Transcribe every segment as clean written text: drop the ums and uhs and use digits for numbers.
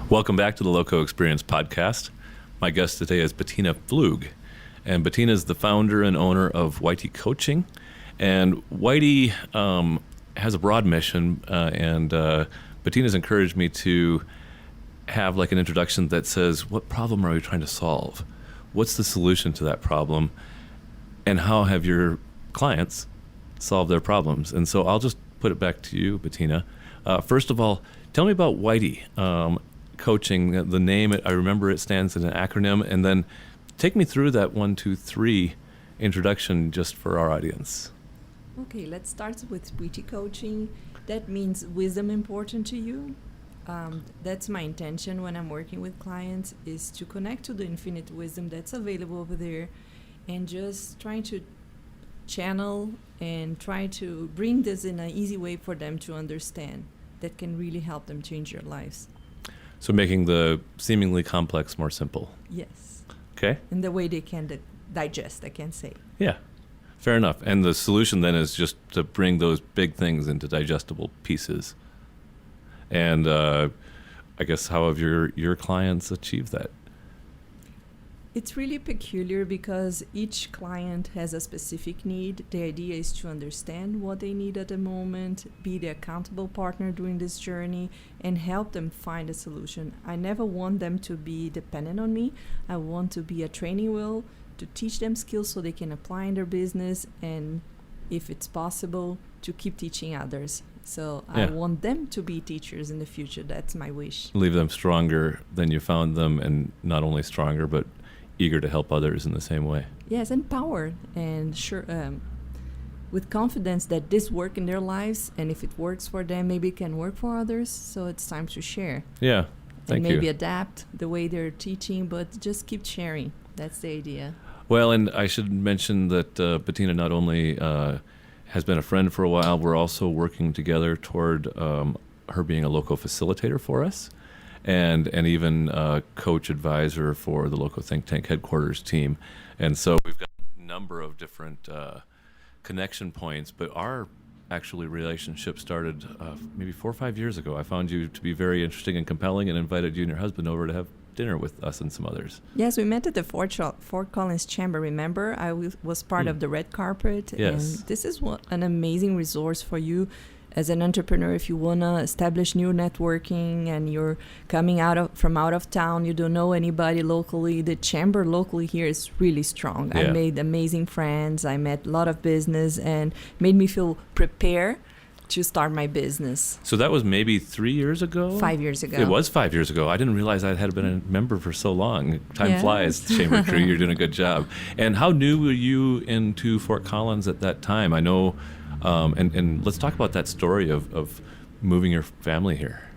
Welcome back to the LoCo Experience podcast. My guest today is Betina Pflug, and Betina is the founder and owner of Whitey Coaching. And Whitey has a broad mission, and Betina's encouraged me to have like an introduction that says, what problem are we trying to solve? What's the solution to that problem? And how have your clients solved their problems? And so I'll just put it back to you, Betina. First of all, tell me about Whitey Coaching. The name, I remember it stands in an acronym, and then take me through that 1, 2, 3 introduction just for our audience. Okay, let's start with Whitey Coaching. That means wisdom important to you. That's my intention when I'm working with clients, is to connect to the infinite wisdom that's available over there and just trying to channel and try to bring this in an easy way for them to understand that can really help them change their lives. So making the seemingly complex more simple. Yes. Okay. In the way they can digest, I can say. Yeah, fair enough. And the solution then is just to bring those big things into digestible pieces. And I guess how have your clients achieved that? It's really peculiar because each client has a specific need. The idea is to understand what they need at the moment, be the accountable partner during this journey, and help them find a solution. I never want them to be dependent on me. I want to be a training wheel to teach them skills so they can apply in their business, and if it's possible, to keep teaching others. So I want them to be teachers in the future. That's my wish. Leave them stronger than you found them, and not only stronger, but eager to help others in the same way. Yes, empowered and sure, with confidence that this works in their lives, and if it works for them, maybe it can work for others. So it's time to share. Yeah, thank you. And maybe adapt the way they're teaching, but just keep sharing. That's the idea. Well, and I should mention that Betina not only has been a friend for a while, we're also working together toward her being a LoCo facilitator for us. And even coach advisor for the LoCo Think Tank headquarters team. And so we've got a number of different connection points, but our actually relationship started maybe 4 or 5 years ago. I found you to be very interesting and compelling and invited you and your husband over to have dinner with us and some others. Yes, we met at the Fort Collins Chamber, remember? I was part of the red carpet. Yes. And this is an amazing resource for you as an entrepreneur. If you want to establish new networking and you're coming from out of town, you don't know anybody locally, the chamber locally here is really strong. Yeah. I made amazing friends. I met a lot of business and made me feel prepared to start my business. So that was maybe 3 years ago? 5 years ago. It was 5 years ago. I didn't realize I had been a member for so long. Time flies, Chamber Crew. You're doing a good job. And how new were you into Fort Collins at that time? I know, and let's talk about that story of moving your family here.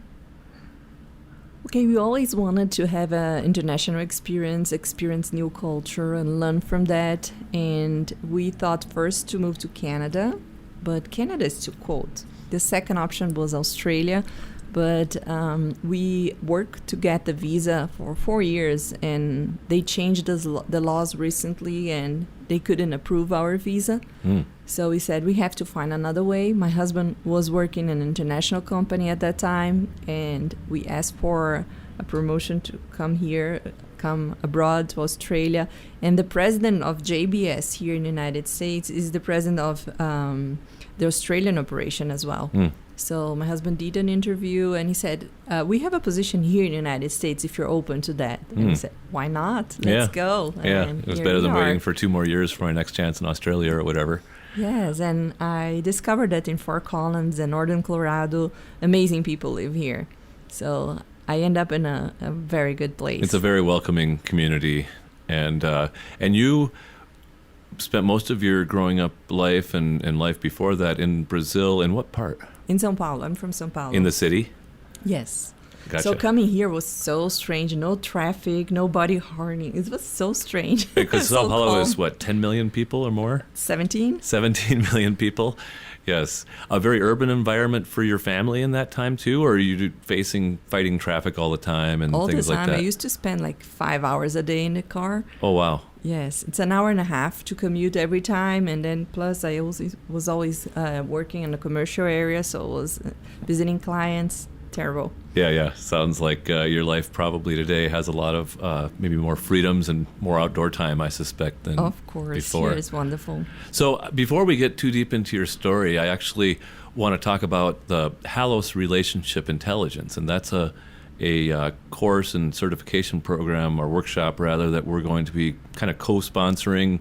Okay, we always wanted to have an international experience new culture and learn from that. And we thought first to move to Canada, but Canada is too cold. The second option was Australia, but we worked to get the visa for 4 years, and they changed the laws recently, and they couldn't approve our visa. So we said we have to find another way. My husband was working in an international company at that time, and we asked for a promotion to come abroad to Australia. And the president of JBS here in the United States is the president of the Australian operation as well. So my husband did an interview, and he said, we have a position here in the United States if you're open to that. And we said, why not? Let's go. Yeah, and it was better than waiting for 2 more years for my next chance in Australia or whatever. Yes, and I discovered that in Fort Collins and Northern Colorado, amazing people live here. So I end up in a very good place. It's a very welcoming community. And you spent most of your growing up life and life before that in Brazil. In what part? In Sao Paulo. I'm from Sao Paulo. In the city? Yes. Gotcha. So coming here was so strange. No traffic, nobody horning. It was so strange. Because Sao Paulo calm. is, what, 10 million people or more? 17? 17 million people. Yes. A very urban environment for your family in that time, too? Or are you fighting traffic all the time and all things the time. like that? I used to spend like 5 hours a day in the car. Oh, wow. Yes. It's an hour and a half to commute every time. And then plus I was always working in the commercial area. So I was visiting clients terrible. Yeah. Sounds like your life probably today has a lot of maybe more freedoms and more outdoor time, I suspect, than Of course, before. here is wonderful. So before we get too deep into your story, I actually want to talk about the Hallos Relationship Intelligence, and that's a course and certification program, or workshop rather, that we're going to be kind of co-sponsoring,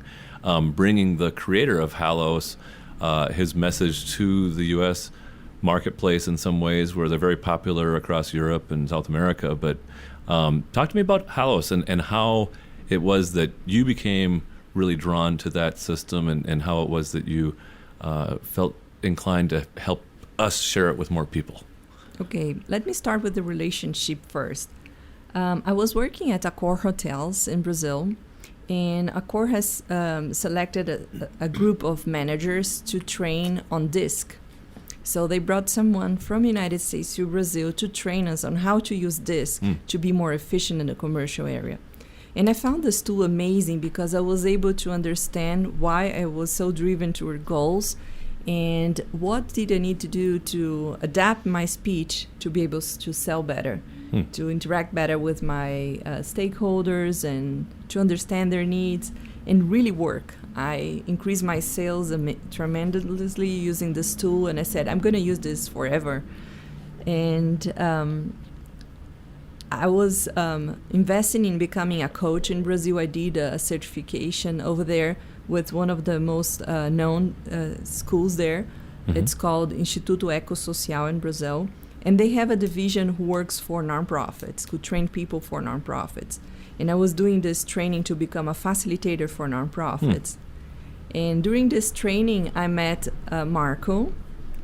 bringing the creator of Hallos, his message to the U.S. marketplace in some ways, where they're very popular across Europe and South America. But talk to me about Hallos and how it was that you became really drawn to that system, and how it was that you felt inclined to help us share it with more people. Okay, let me start with the relationship first. I was working at Accor Hotels in Brazil, and Accor has selected a group of managers to train on DISC. So they brought someone from the United States to Brazil to train us on how to use DISC to be more efficient in the commercial area. And I found this tool amazing because I was able to understand why I was so driven toward goals and what did I need to do to adapt my speech to be able to sell better, to interact better with my stakeholders and to understand their needs and really work. I increased my sales tremendously using this tool, and I said, I'm going to use this forever. And I was investing in becoming a coach in Brazil. I did a certification over there with one of the most known schools there. It's called Instituto Ecossocial in Brazil. And they have a division who works for nonprofits, who train people for nonprofits. And I was doing this training to become a facilitator for nonprofits. And during this training, I met Marco,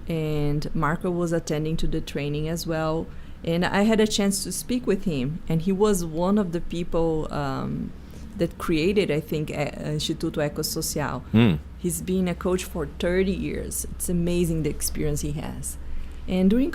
and Marco was attending to the training as well. And I had a chance to speak with him, and he was one of the people that created, I think, Instituto Ecossocial. He's been a coach for 30 years. It's amazing the experience he has. And during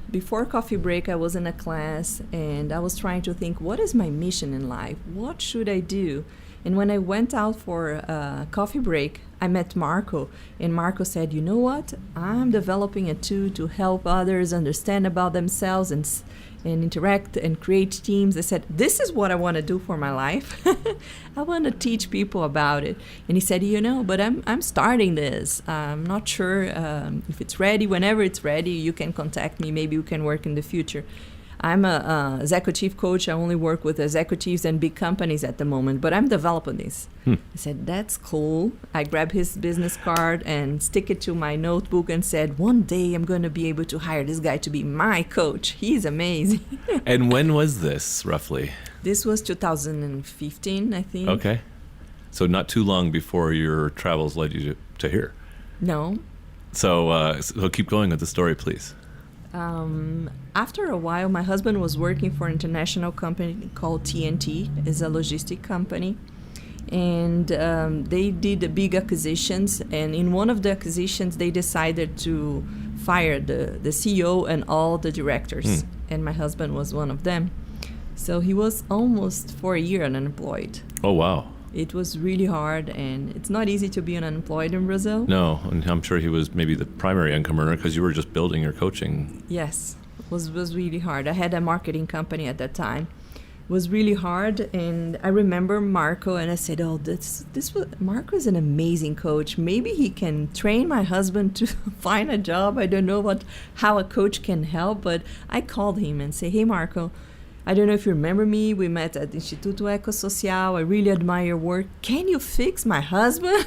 before coffee break, I was in a class, and I was trying to think, what is my mission in life? What should I do? And when I went out for a coffee break, I met Marco, and Marco said, you know what? I'm developing a tool to help others understand about themselves and interact and create teams. I said, this is what I want to do for my life. I want to teach people about it. And he said, but I'm starting this. I'm not sure if it's ready. Whenever it's ready, you can contact me. Maybe we can work in the future. I'm a executive coach. I only work with executives and big companies at the moment, but I'm developing this. I said, that's cool. I grabbed his business card and stick it to my notebook and said, one day I'm going to be able to hire this guy to be my coach. He's amazing. And when was this, roughly? This was 2015, I think. Okay. So not too long before your travels led you to here. No. So keep going with the story, please. After a while, my husband was working for an international company called TNT. It's a logistic company. And they did big acquisitions. And in one of the acquisitions, they decided to fire the CEO and all the directors. And my husband was one of them. So he was almost for a year unemployed. Oh, wow. It was really hard, and it's not easy to be unemployed in Brazil. No, and I'm sure he was maybe the primary income earner because you were just building your coaching. Yes, it was really hard. I had a marketing company at that time. It was really hard, and I remember Marco, and I said, Marco is an amazing coach. Maybe he can train my husband to find a job. I don't know how a coach can help, but I called him and said, hey, Marco, I don't know if you remember me. We met at Instituto Ecossocial. I really admire your work. Can you fix my husband?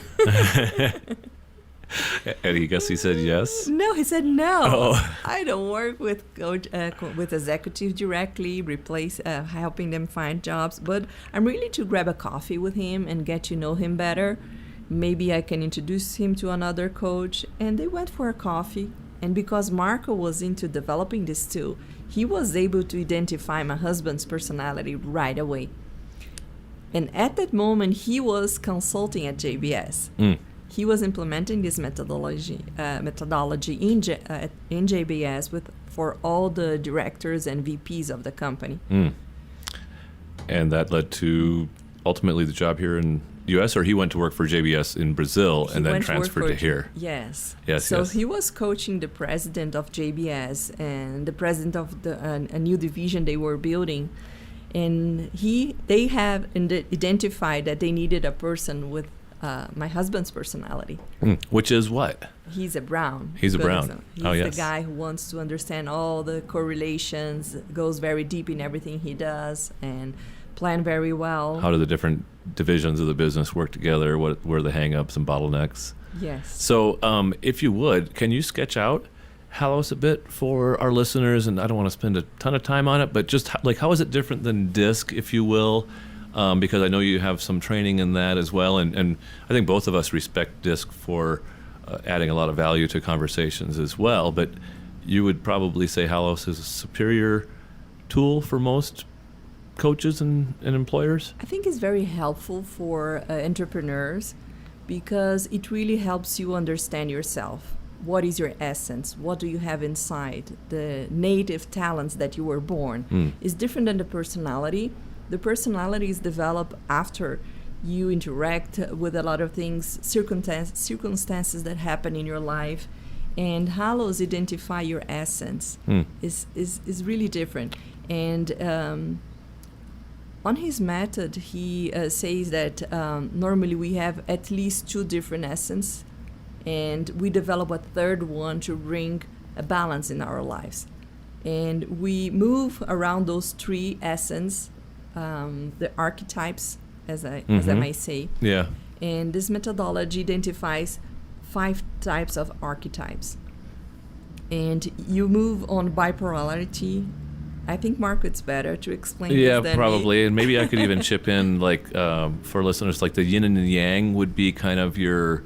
And I guess he said yes? No, he said no. Oh. I don't work with executives directly, helping them find jobs. But I'm really to grab a coffee with him and get to know him better. Maybe I can introduce him to another coach. And they went for a coffee. And because Marco was into developing this tool, he was able to identify my husband's personality right away. And at that moment, he was consulting at JBS. He was implementing this methodology in JBS for all the directors and VPs of the company. And that led to ultimately the job here in U.S. or he went to work for JBS in Brazil and then went to work transferred for to here? Yes. Yes, so yes. he was coaching the president of JBS and the president of a new division they were building. And they have identified that they needed a person with my husband's personality. Which is what? He's a Brown. He's a Brown. He's Oh, yes. the guy who wants to understand all the correlations, goes very deep in everything he does, and plan very well. How do the different divisions of the business work together? What were the hang-ups and bottlenecks? Yes. So if you would, can you sketch out Hallos a bit for our listeners? And I don't want to spend a ton of time on it, but just how is it different than DISC, if you will? Because I know you have some training in that as well. And I think both of us respect DISC for adding a lot of value to conversations as well. But you would probably say Hallos is a superior tool for most coaches and employers? I think it's very helpful for entrepreneurs because it really helps you understand yourself. What is your essence? What do you have inside? The native talents that you were born is different than the personality. The personality is developed after you interact with a lot of things, circumstances that happen in your life. And Hallos identify your essence is really different. And on his method, he says that normally we have at least 2 different essences, and we develop a third one to bring a balance in our lives. And we move around those 3 essences, the archetypes, as I might say. Yeah. And this methodology identifies 5 types of archetypes. And you move on bipolarity. I think, Marco, it's better to explain this than probably. me. And maybe I could even chip in, for listeners, like the yin and the yang would be kind of your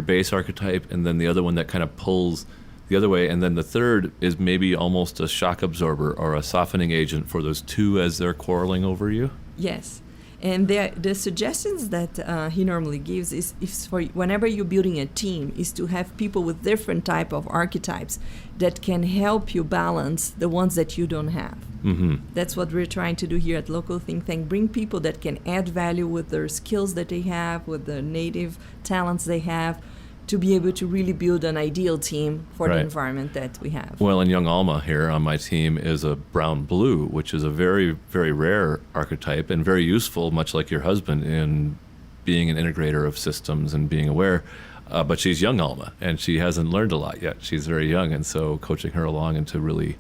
base archetype, and then the other one that kind of pulls the other way. And then the third is maybe almost a shock absorber or a softening agent for those 2 as they're quarreling over you. Yes. And the suggestions that he normally gives is for whenever you're building a team is to have people with different type of archetypes that can help you balance the ones that you don't have. Mm-hmm. That's what we're trying to do here at LoCo Think Tank. Bring people that can add value with their skills that they have, with the native talents they have, to be able to really build an ideal team for the environment that we have. Well, and young Alma here on my team is a brown-blue, which is a very, very rare archetype and very useful, much like your husband, in being an integrator of systems and being aware. But she's young Alma, and she hasn't learned a lot yet. She's very young, and so coaching her along into really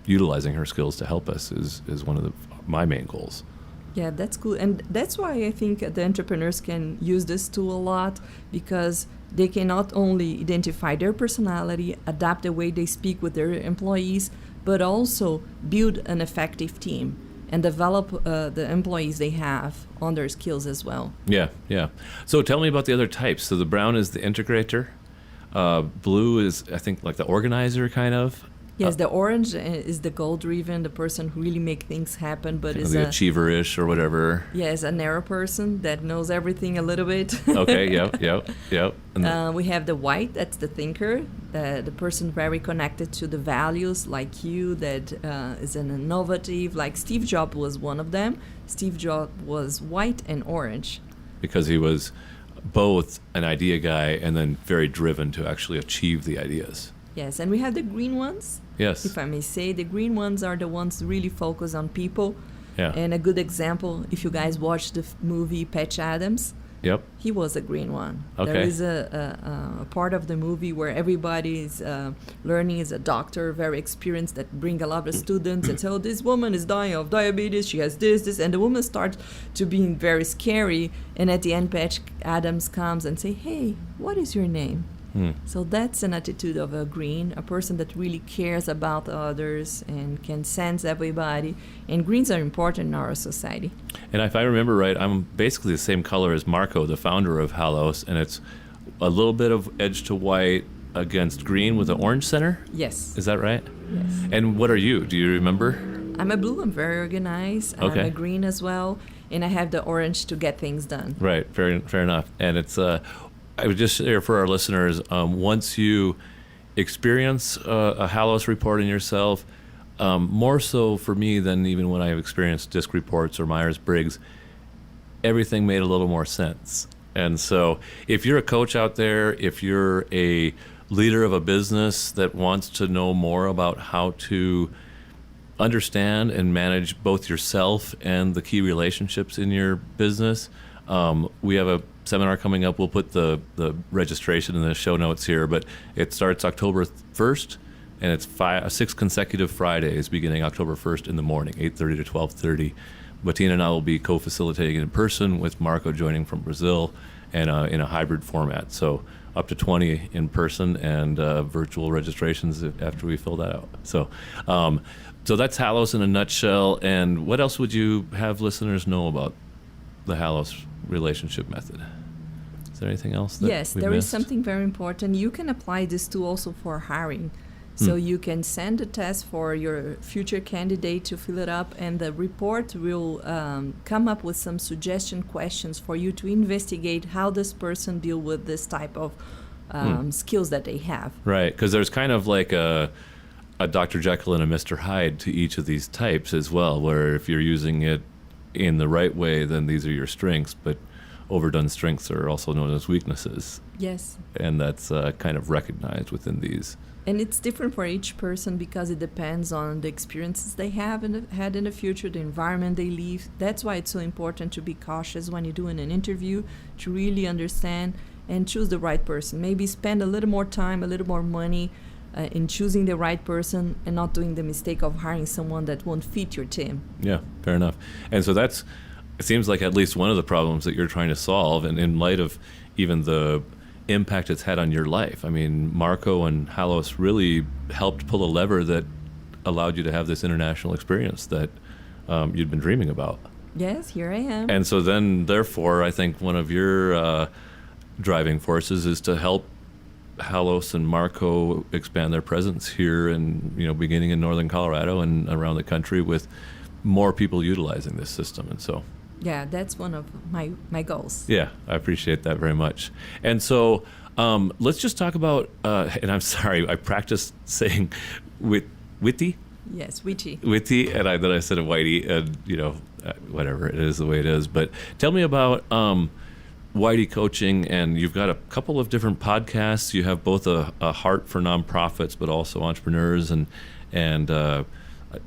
utilizing her skills to help us is one of my main goals. Yeah, that's cool. And that's why I think the entrepreneurs can use this tool a lot, because they can not only identify their personality, adapt the way they speak with their employees, but also build an effective team and develop the employees they have on their skills as well. Yeah. So tell me about the other types. So the brown is the integrator. Blue is, I think, like the organizer kind of. Yes, the orange is the goal-driven, the person who really make things happen, but is the achiever-ish or whatever. Yes, a narrow person that knows everything a little bit. Okay, yep. And we have the white, that's the thinker, the person very connected to the values, like you, that is an innovative, like Steve Jobs was one of them. Steve Jobs was white and orange. Because he was both an idea guy and then very driven to actually achieve the ideas. Yes, and we have the green ones. Yes. If I may say, the green ones are the ones really focus on people. Yeah. And a good example, if you guys watch the movie Patch Adams, yep, he was a green one. Okay. There is a part of the movie where everybody is learning as a doctor, very experienced, that bring a lot of students and say, oh, this woman is dying of diabetes, she has this, and the woman starts to being very scary. And at the end, Patch Adams comes and say, hey, what is your name? So that's an attitude of a green, a person that really cares about others and can sense everybody. And greens are important in our society. And if I remember right, I'm basically the same color as Marco, the founder of Hallos, and it's a little bit of edge to white against green with an orange center? Yes. Is that right? Yes. And what are you? Do you remember? I'm a blue. I'm very organized. Okay. I'm a green as well. And I have the orange to get things done. Right. Fair enough. And it's... I would just share for our listeners, once you experience a Hallos report in yourself, more so for me than even when I've experienced DISC reports or Myers-Briggs, everything made a little more sense. And so if you're a coach out there, if you're a leader of a business that wants to know more about how to understand and manage both yourself and the key relationships in your business, we have a seminar coming up. We'll put the registration in the show notes here, but it starts October 1st, and it's 6 consecutive Fridays beginning October 1st in the morning, 8:30 to 12:30. Betina and I will be co-facilitating in person with Marco joining from Brazil, and in a hybrid format. So up to 20 in person and virtual registrations after we fill that out. So that's Hallos in a nutshell. And what else would you have listeners know about the Hallos relationship method? Is there anything else that Yes, we've there is missed? something very important. You can apply this tool also for hiring. So you can send a test for your future candidate to fill it up, and the report will come up with some suggestion questions for you to investigate how this person deal with this type of skills that they have. Right, because there's kind of like a Dr. Jekyll and a Mr. Hyde to each of these types as well, where if you're using it in the right way, then these are your strengths, but overdone strengths are also known as weaknesses. Yes. And that's kind of recognized within these. And it's different for each person because it depends on the experiences they have had in the future, the environment they live. That's why it's so important to be cautious when you're doing an interview, to really understand and choose the right person. Maybe spend a little more time, a little more money in choosing the right person and not doing the mistake of hiring someone that won't fit your team. Yeah, fair enough. And so it seems like at least one of the problems that you're trying to solve, and in light of even the impact it's had on your life. I mean, Marco and Hallos really helped pull a lever that allowed you to have this international experience that you'd been dreaming about. Yes, here I am. And so then, therefore, I think one of your driving forces is to help Hallos and Marco expand their presence here, and beginning in northern Colorado and around the country, with more people utilizing this system. And so, yeah, that's one of my goals. yeah, I appreciate that very much. And so let's just talk about, and I'm sorry, I practiced saying witty. Yes, witty. Witty, and then I said whitey, and whatever, it is the way it is. But tell me about Whitey Coaching, and you've got a couple of different podcasts. You have both a heart for nonprofits, but also entrepreneurs, and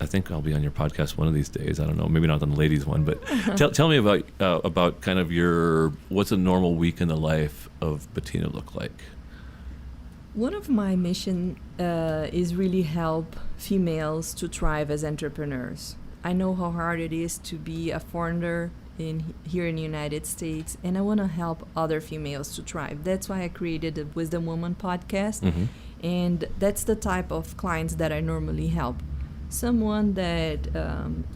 I think I'll be on your podcast one of these days. I don't know, maybe not on the ladies one, but tell me about kind of what's a normal week in the life of Betina look like? One of my mission is really help females to thrive as entrepreneurs. I know how hard it is to be a foreigner here in the United States, and I want to help other females to thrive. That's why I created the Wisdom Woman podcast, and that's the type of clients that I normally help. Someone that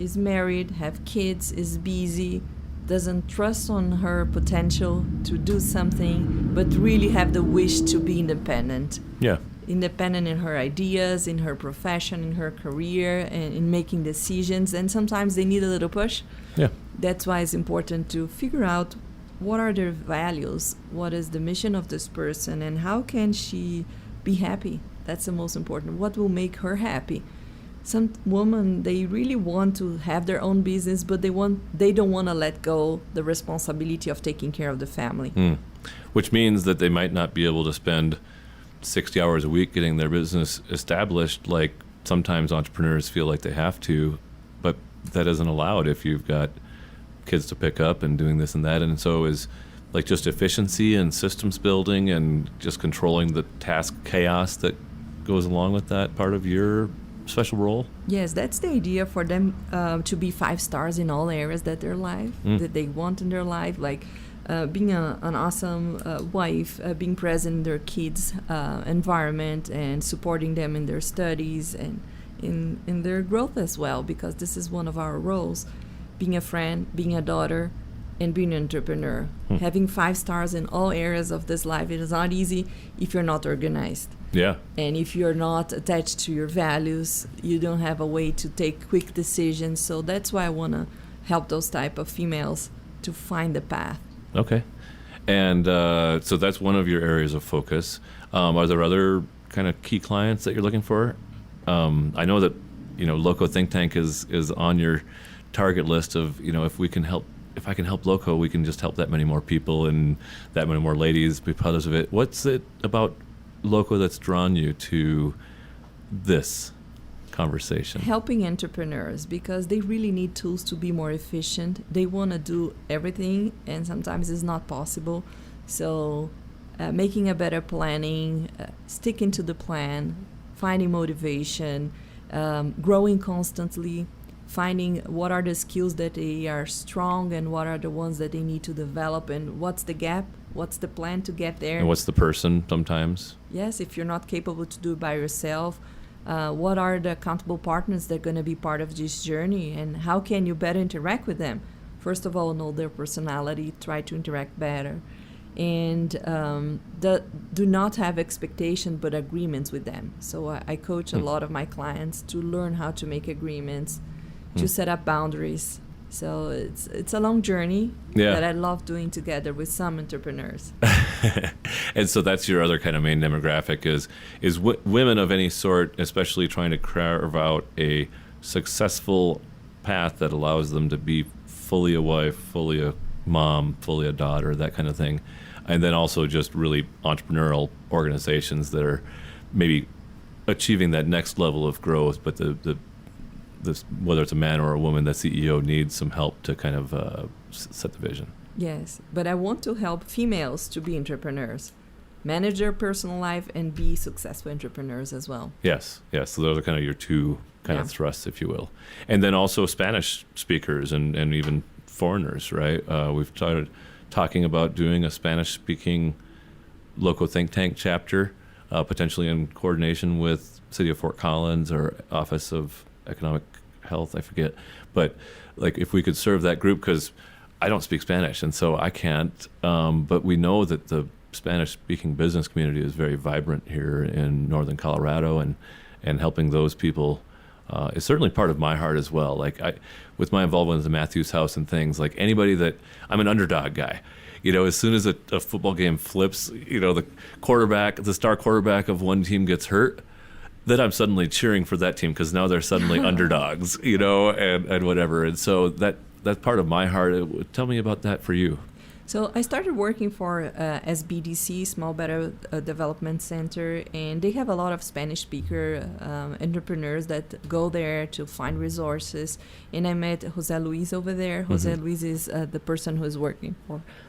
is married, have kids, is busy, doesn't trust on her potential to do something, but really have the wish to be independent. Yeah. Independent in her ideas, in her profession, in her career, and in making decisions. And sometimes they need a little push. Yeah. That's why it's important to figure out what are their values, what is the mission of this person, and how can she be happy. That's the most important. What will make her happy? Some women, they really want to have their own business, but they don't want to let go the responsibility of taking care of the family. Which means that they might not be able to spend 60 hours a week getting their business established like sometimes entrepreneurs feel like they have to, but that isn't allowed if you've got kids to pick up and doing this and that. And so is like just efficiency and systems building and just controlling the task chaos that goes along with that part of your special role? Yes, that's the idea for them to be 5 stars in all areas that that they want in their life, like being an awesome wife, being present in their kids' environment and supporting them in their studies and in their growth as well, because this is one of our roles, being a friend, being a daughter, and being an entrepreneur. Having 5 stars in all areas of this life, it is not easy if you're not organized. Yeah. And if you're not attached to your values, you don't have a way to take quick decisions. So that's why I want to help those type of females to find the path. Okay. And so that's one of your areas of focus. Are there other kind of key clients that you're looking for? I know that, LoCo Think Tank is on your target list of, if we can help if I can help LoCo, we can just help that many more people and that many more ladies be part of it. What's it about LoCo that's drawn you to this conversation? Helping entrepreneurs, because they really need tools to be more efficient. They want to do everything, and sometimes it's not possible. So making a better planning, sticking to the plan, finding motivation, growing constantly, finding what are the skills that they are strong and what are the ones that they need to develop, and what's the gap, what's the plan to get there. And what's the person sometimes? Yes, if you're not capable to do it by yourself, what are the accountable partners that are going to be part of this journey, and how can you better interact with them? First of all, know their personality, try to interact better, and do not have expectation but agreements with them. So I coach a lot of my clients to learn how to make agreements, to set up boundaries. So it's a long journey that I love doing together with some entrepreneurs. And so that's your other kind of main demographic is women of any sort, especially trying to carve out a successful path that allows them to be fully a wife, fully a mom, fully a daughter, that kind of thing. And then also just really entrepreneurial organizations that are maybe achieving that next level of growth, but whether it's a man or a woman, the CEO needs some help to kind of set the vision. Yes, but I want to help females to be entrepreneurs, manage their personal life, and be successful entrepreneurs as well. Yes. So those are kind of your two kind of thrusts, if you will. And then also Spanish speakers and even foreigners, right? We've started talking about doing a Spanish-speaking LoCo think tank chapter, potentially in coordination with City of Fort Collins or Office of Economic Health, I forget. But like if we could serve that group, because I don't speak Spanish, and so I can't. But we know that the Spanish-speaking business community is very vibrant here in northern Colorado, and helping those people is certainly part of my heart as well. Like with my involvement in the Matthews House and things, like anybody that I'm an underdog guy. You know, as soon as a football game flips, you know, the star quarterback of one team gets hurt, then I'm suddenly cheering for that team because now they're suddenly underdogs, you know, and whatever. And so that's part of my heart. Tell me about that for you. So I started working for SBDC, Small Better Development Center, and they have a lot of Spanish speaker entrepreneurs that go there to find resources. And I met Jose Luis over there. Jose Luis is the person who is working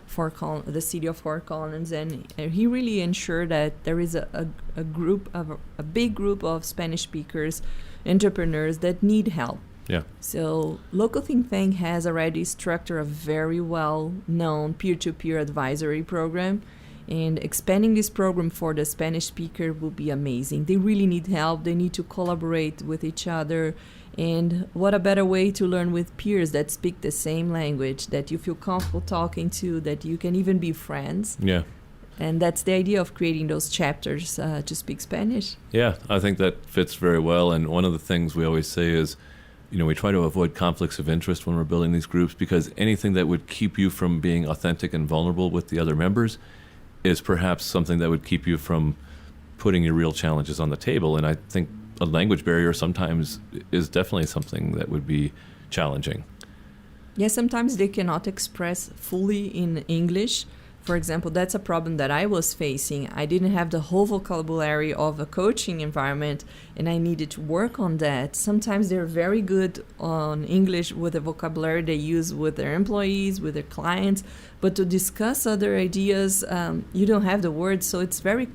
for the City of Fort Collins, and he really ensured that there is a big group of Spanish speakers, entrepreneurs that need help. Yeah. So LoCo Think Tank has already structured a very well-known peer-to-peer advisory program, and expanding this program for the Spanish speaker will be amazing. They really need help. They need to collaborate with each other, and what a better way to learn with peers that speak the same language, that you feel comfortable talking to, that you can even be friends. Yeah. And that's the idea of creating those chapters to speak Spanish. Yeah, I think that fits very well. And one of the things we always say is, you know, we try to avoid conflicts of interest when we're building these groups, because anything that would keep you from being authentic and vulnerable with the other members is perhaps something that would keep you from putting your real challenges on the table. And I think a language barrier sometimes is definitely something that would be challenging. Yes, sometimes they cannot express fully in English. For example, that's a problem that I was facing. I didn't have the whole vocabulary of a coaching environment, and I needed to work on that. Sometimes they're very good on English with the vocabulary they use with their employees, with their clients, but to discuss other ideas, you don't have the words, so it's very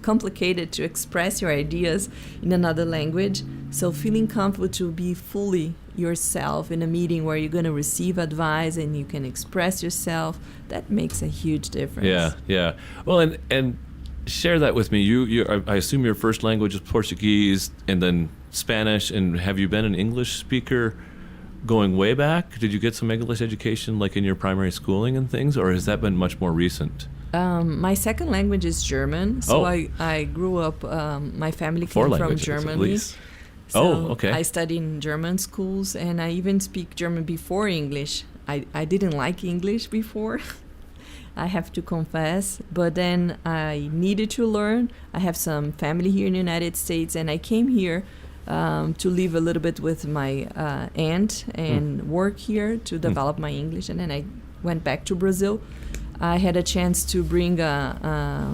complicated to express your ideas in another language. So feeling comfortable to be fully yourself in a meeting where you're going to receive advice and you can express yourself, that makes a huge difference. Yeah. Well, and share that with me. I assume your first language is Portuguese and then Spanish, and have you been an English speaker going way back? Did you get some English education like in your primary schooling and things, or has that been much more recent? My second language is German. So I grew up, my family came from Germany. So okay. I studied in German schools, and I even speak German before English. I didn't like English before, I have to confess, but then I needed to learn. I have some family here in the United States, and I came here to live a little bit with my aunt and work here to develop my English. And then I went back to Brazil. I had a chance to bring a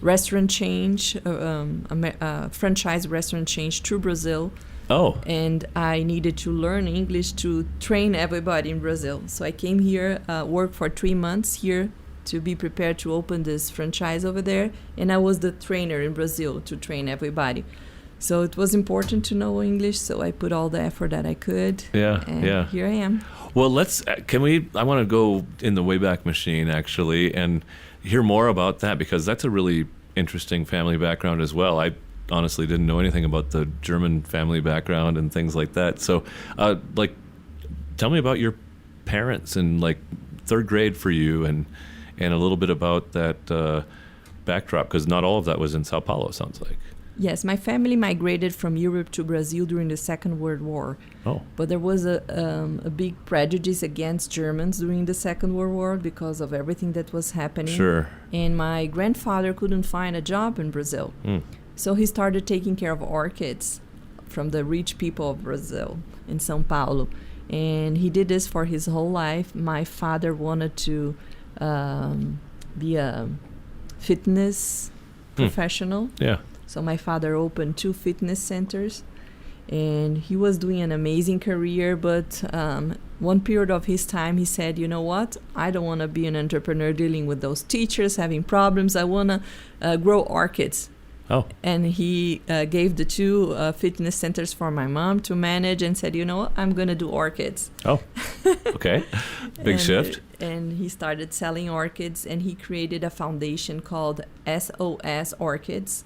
restaurant change, a franchise restaurant change to Brazil. Oh. And I needed to learn English to train everybody in Brazil. So I came here, worked for 3 months here to be prepared to open this franchise over there. And I was the trainer in Brazil to train everybody. So it was important to know English, so I put all the effort that I could. And here I am. Well, I want to go in the Wayback Machine, actually, and hear more about that, because that's a really interesting family background as well. I honestly didn't know anything about the German family background and things like that. So, tell me about your parents and, third grade for you, and a little bit about that backdrop, because not all of that was in Sao Paulo, sounds like. Yes, my family migrated from Europe to Brazil during the Second World War. Oh. But there was a big prejudice against Germans during the Second World War because of everything that was happening. Sure. And my grandfather couldn't find a job in Brazil. So he started taking care of orchids from the rich people of Brazil in Sao Paulo. And he did this for his whole life. My father wanted to be a fitness professional. Yeah. So my father opened 2 fitness centers, and he was doing an amazing career. But one period of his time, he said, you know what? I don't want to be an entrepreneur dealing with those teachers having problems. I want to grow orchids. Oh. And he gave the 2 fitness centers for my mom to manage and said, you know what? I'm going to do orchids. Oh, okay. Big shift. And he started selling orchids, and he created a foundation called SOS Orchids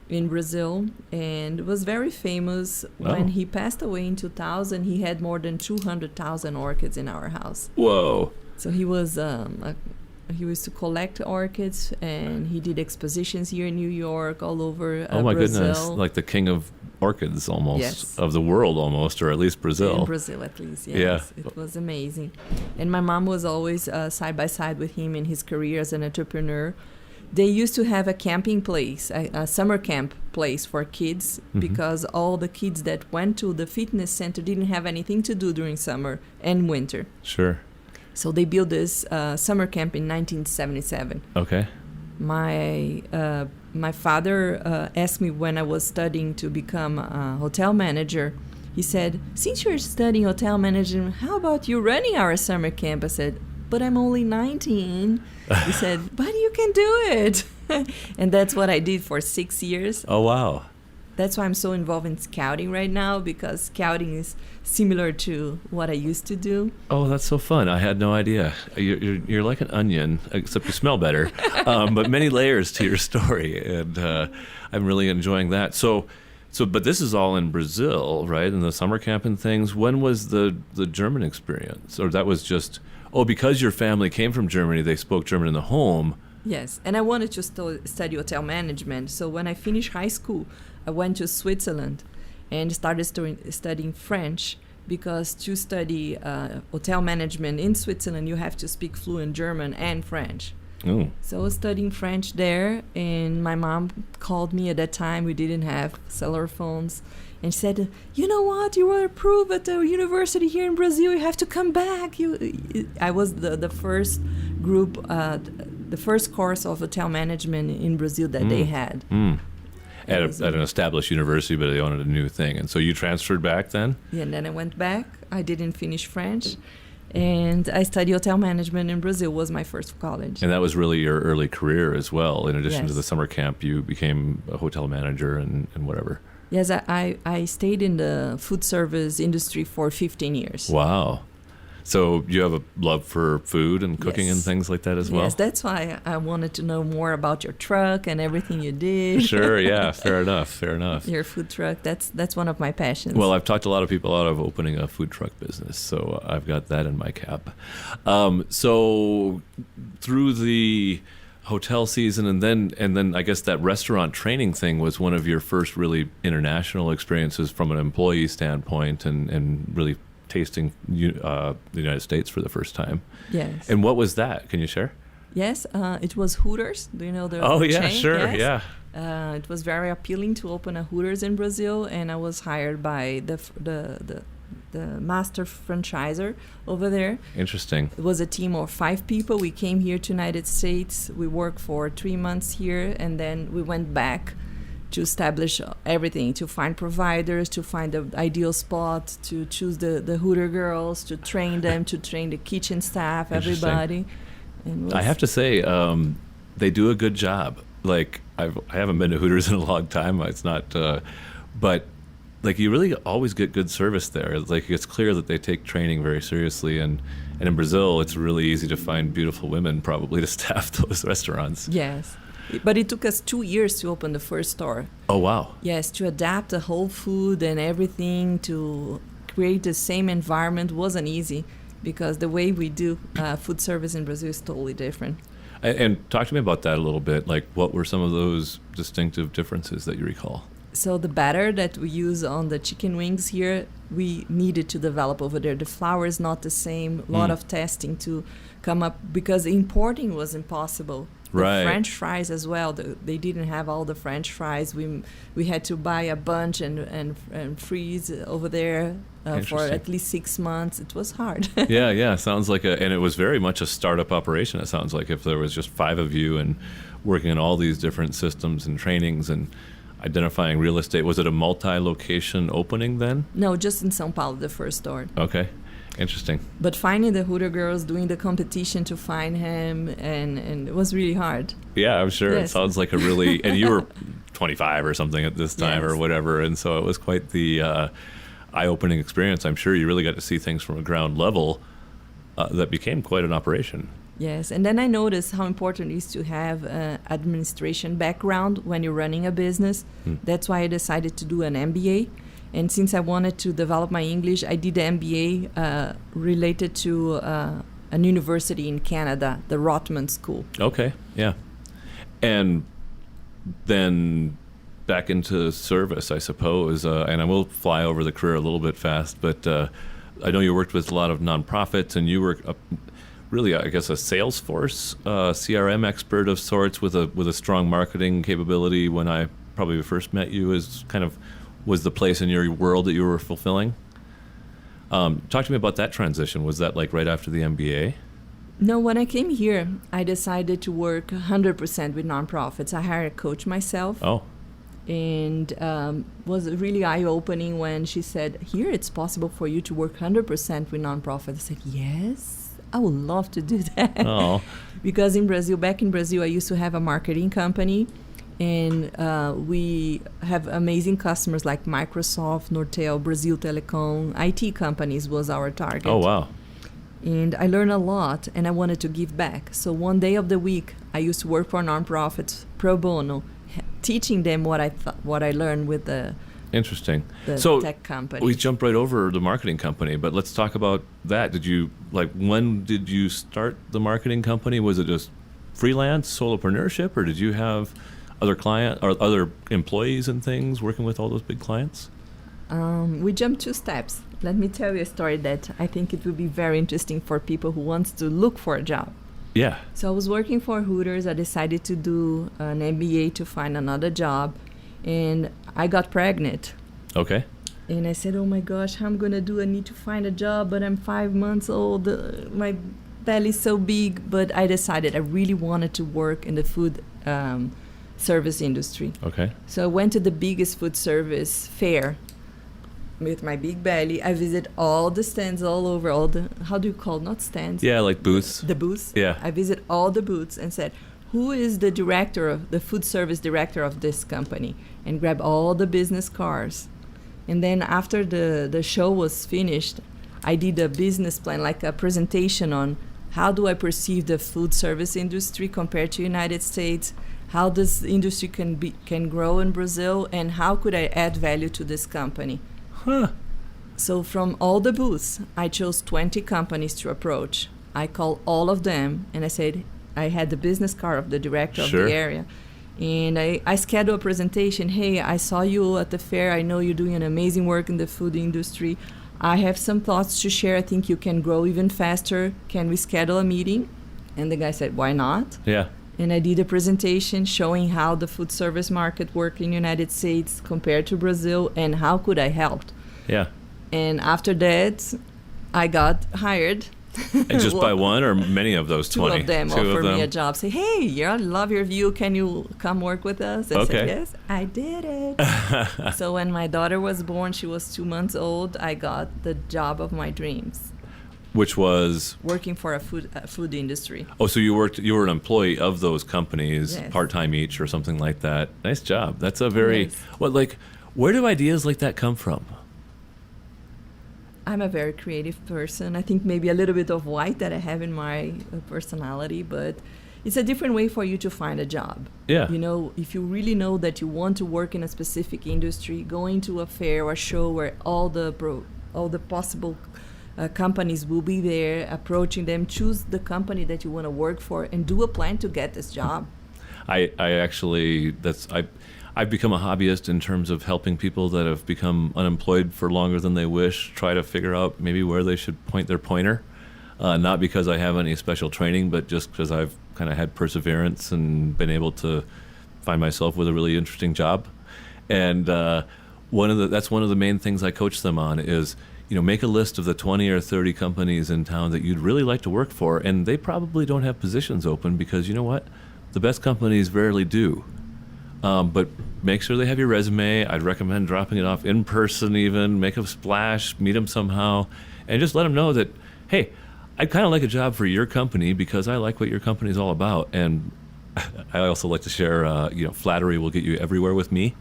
in Brazil, and it was very famous. When he passed away in 2000, he had more than 200,000 orchids in our house. Whoa. So he was he used to collect orchids, and he did expositions here in New York, all over oh my Brazil. Goodness, like the king of orchids almost. Yes. Of the world almost, or at least Brazil. In Brazil at least, yes. Yeah. It was amazing. And my mom was always side by side with him in his career as an entrepreneur. They used to have a camping place, a summer camp place for kids, because all the kids that went to the fitness center didn't have anything to do during summer and winter. Sure. So they built this summer camp in 1977. Okay. My father asked me when I was studying to become a hotel manager. He said, since you're studying hotel management, how about you running our summer camp? I said, but I'm only 19. He said, but you can do it. And that's what I did for 6 years. Oh, wow. That's why I'm so involved in scouting right now, because scouting is similar to what I used to do. Oh, that's so fun. I had no idea. You're like an onion, except you smell better. But many layers to your story, and I'm really enjoying that. So, but this is all in Brazil, right? And the summer camp and things. When was the German experience? Or that was just... Oh, because your family came from Germany, they spoke German in the home. Yes, and I wanted to study hotel management. So when I finished high school, I went to Switzerland and started studying French, because to study hotel management in Switzerland, you have to speak fluent German and French. Oh. So I was studying French there, and my mom called me at that time. We didn't have cellular phones. And she said, you know what, you were approved at the university here in Brazil, you have to come back. I was the first group, the first course of hotel management in Brazil that they had. At an established university, but they wanted a new thing. And so you transferred back then? Yeah, and then I went back. I didn't finish French. And I studied hotel management in Brazil, was my first college. And that was really your early career as well. In addition to the summer camp, you became a hotel manager and whatever. Yes, I stayed in the food service industry for 15 years. Wow. So you have a love for food and cooking and things like that as well? Yes, that's why I wanted to know more about your truck and everything you did. Sure, yeah, fair enough. Your food truck, that's one of my passions. Well, I've talked a lot of people out of opening a food truck business, so I've got that in my cap. So through the hotel season and then I guess that restaurant training thing was one of your first really international experiences from an employee standpoint and really tasting the United States for the first time. Yes. And what was that? Can you share? Yes, it was Hooters. Do you know the Oh, yeah, chain? sure, yes. yeah. It was very appealing to open a Hooters in Brazil, and I was hired by the master franchiser over there. Interesting. It was a team of 5 people. We came here to United States. We worked for 3 months here, and then we went back to establish everything, to find providers, to find the ideal spot, to choose the Hooter girls, to train them, to train the kitchen staff, everybody. And I have to say, they do a good job. Like, I haven't been to Hooters in a long time. It's not, but like, you really always get good service there. Like, it's clear that they take training very seriously, and in Brazil, it's really easy to find beautiful women probably to staff those restaurants. Yes. But it took us 2 years to open the first store. Oh, wow. Yes, to adapt the whole food and everything, to create the same environment wasn't easy, because the way we do food service in Brazil is totally different. And talk to me about that a little bit. Like, what were some of those distinctive differences that you recall? So the batter that we use on the chicken wings here, we needed to develop over there. The flour is not the same. A lot of testing to come up, because importing was impossible. Right. The French fries as well. They didn't have all the French fries. We had to buy a bunch and freeze over there for at least 6 months. It was hard. Yeah. Sounds like and it was very much a startup operation. It sounds like, if there was just 5 of you and working on all these different systems and trainings and identifying real estate. Was it a multi-location opening then? No, just in Sao Paulo, the first store. Okay. Interesting. But finding the Hooter girls, doing the competition to find him, and it was really hard. Yeah, I'm sure. Yes. It sounds like a really... And you were 25 or something at this time, Yes. or whatever, and so it was quite the eye-opening experience. I'm sure you really got to see things from a ground level that became quite an operation. Yes, and then I noticed how important it is to have administration background when you're running a business. That's why I decided to do an MBA. And since I wanted to develop my English, I did the MBA related to an university in Canada, the Rotman School. Okay, yeah. And then back into service, I suppose. And I will fly over the career a little bit fast, but I know you worked with a lot of nonprofits, and you were really, I guess, a Salesforce CRM expert of sorts with a strong marketing capability. When I probably first met you, as kind of was the place in your world that you were fulfilling. Talk to me about that transition. Was that like right after the MBA? No, when I came here, I decided to work 100% with nonprofits. I hired a coach myself. Oh. And was really eye-opening when she said, here it's possible for you to work 100% with nonprofits. I said, yes, I would love to do that. Oh. Because back in Brazil, I used to have a marketing company. And we have amazing customers like Microsoft, Nortel, Brazil Telecom. IT companies was our target. Oh, wow. And I learned a lot, and I wanted to give back. So one day of the week, I used to work for nonprofits pro bono, teaching them what I learned with the Interesting. So tech company. We jumped right over the marketing company, but let's talk about that. When did you start the marketing company? Was it just freelance solopreneurship, or did you have other other employees and things working with all those big clients? We jumped 2 steps. Let me tell you a story that I think it will be very interesting for people who wants to look for a job. Yeah. So I was working for Hooters. I decided to do an MBA to find another job, and I got pregnant. Okay. And I said, oh my gosh, how I'm going to do? I need to find a job, but I'm 5 months old. My belly's so big. But I decided I really wanted to work in the food service industry. Okay. So I went to the biggest food service fair with my big belly. I visit all the stands all over, how do you call it? Not stands. Yeah, like booths. The booths. Yeah. I visit all the booths and said, who is the food service director of this company? And grab all the business cards. And then after the show was finished, I did a business plan, like a presentation on how do I perceive the food service industry compared to United States, how this industry can grow in Brazil, and how could I add value to this company. Huh. So from all the booths, I chose 20 companies to approach. I called all of them, and I said, I had the business card of the director Sure. of the area. And I scheduled a presentation. Hey, I saw you at the fair. I know you're doing an amazing work in the food industry. I have some thoughts to share. I think you can grow even faster. Can we schedule a meeting? And the guy said, why not? Yeah. And I did a presentation showing how the food service market worked in the United States compared to Brazil and how could I help. Yeah. And after that, I got hired. And just by one or many of those 20? Two of them offered me a job. Say, hey, I love your view. Can you come work with us? I said, yes, I did it. So when my daughter was born, she was 2 months old, I got the job of my dreams. Which was? Working for a food industry. Oh, so you were an employee of those companies, yes. part-time each or something like that. Nice job. That's a very, yes. Where do ideas like that come from? I'm a very creative person. I think maybe a little bit of white that I have in my personality, but it's a different way for you to find a job. Yeah. You know, if you really know that you want to work in a specific industry, going to a fair or show where all the possible companies will be there, approaching them, choose the company that you want to work for, and do a plan to get this job. I've become a hobbyist in terms of helping people that have become unemployed for longer than they wish try to figure out maybe where they should point their pointer. Not because I have any special training, but just because I've kind of had perseverance and been able to find myself with a really interesting job. And that's one of the main things I coach them on is, make a list of the 20 or 30 companies in town that you'd really like to work for, and they probably don't have positions open because you know what? The best companies rarely do. But make sure they have your resume. I'd recommend dropping it off in person even, make a splash, meet them somehow, and just let them know that, hey, I'd kind of like a job for your company because I like what your company is all about. And I also like to share, flattery will get you everywhere with me.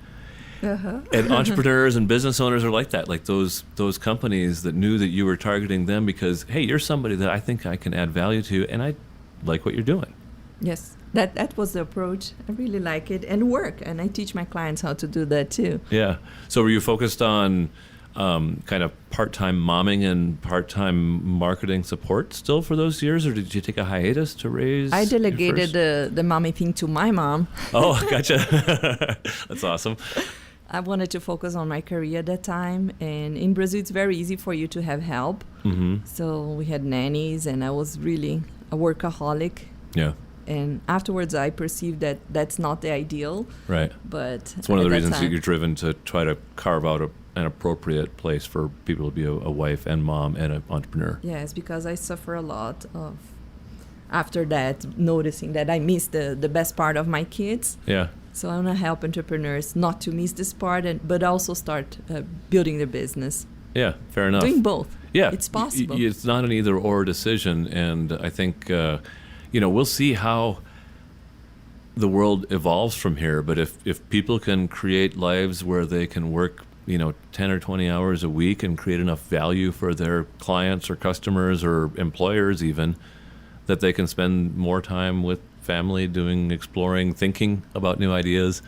Uh-huh. And entrepreneurs and business owners are like that, like those companies that knew that you were targeting them because, hey, you're somebody that I think I can add value to, and I like what you're doing. Yes, that was the approach. I really like it, and work, and I teach my clients how to do that too. Yeah. So were you focused on kind of part-time momming and part-time marketing support still for those years, or did you take a hiatus to raise? I delegated the mommy thing to my mom. Oh, gotcha. That's awesome. I wanted to focus on my career at that time, and in Brazil it's very easy for you to have help. Mm-hmm. So we had nannies, and I was really a workaholic. Yeah. And afterwards I perceived that that's not the ideal. Right. But it's one of the reasons that you're driven to try to carve out an appropriate place for people to be a wife and mom and an entrepreneur. Yes, because I suffer a lot of after that, noticing that I missed the best part of my kids. Yeah. So I want to help entrepreneurs not to miss this part, but also start building their business. Yeah, fair enough. Doing both. Yeah. It's possible. It's not an either-or decision, and I think, we'll see how the world evolves from here, but if people can create lives where they can work 10 or 20 hours a week and create enough value for their clients or customers or employers even, that they can spend more time with family doing, exploring, thinking about new ideas,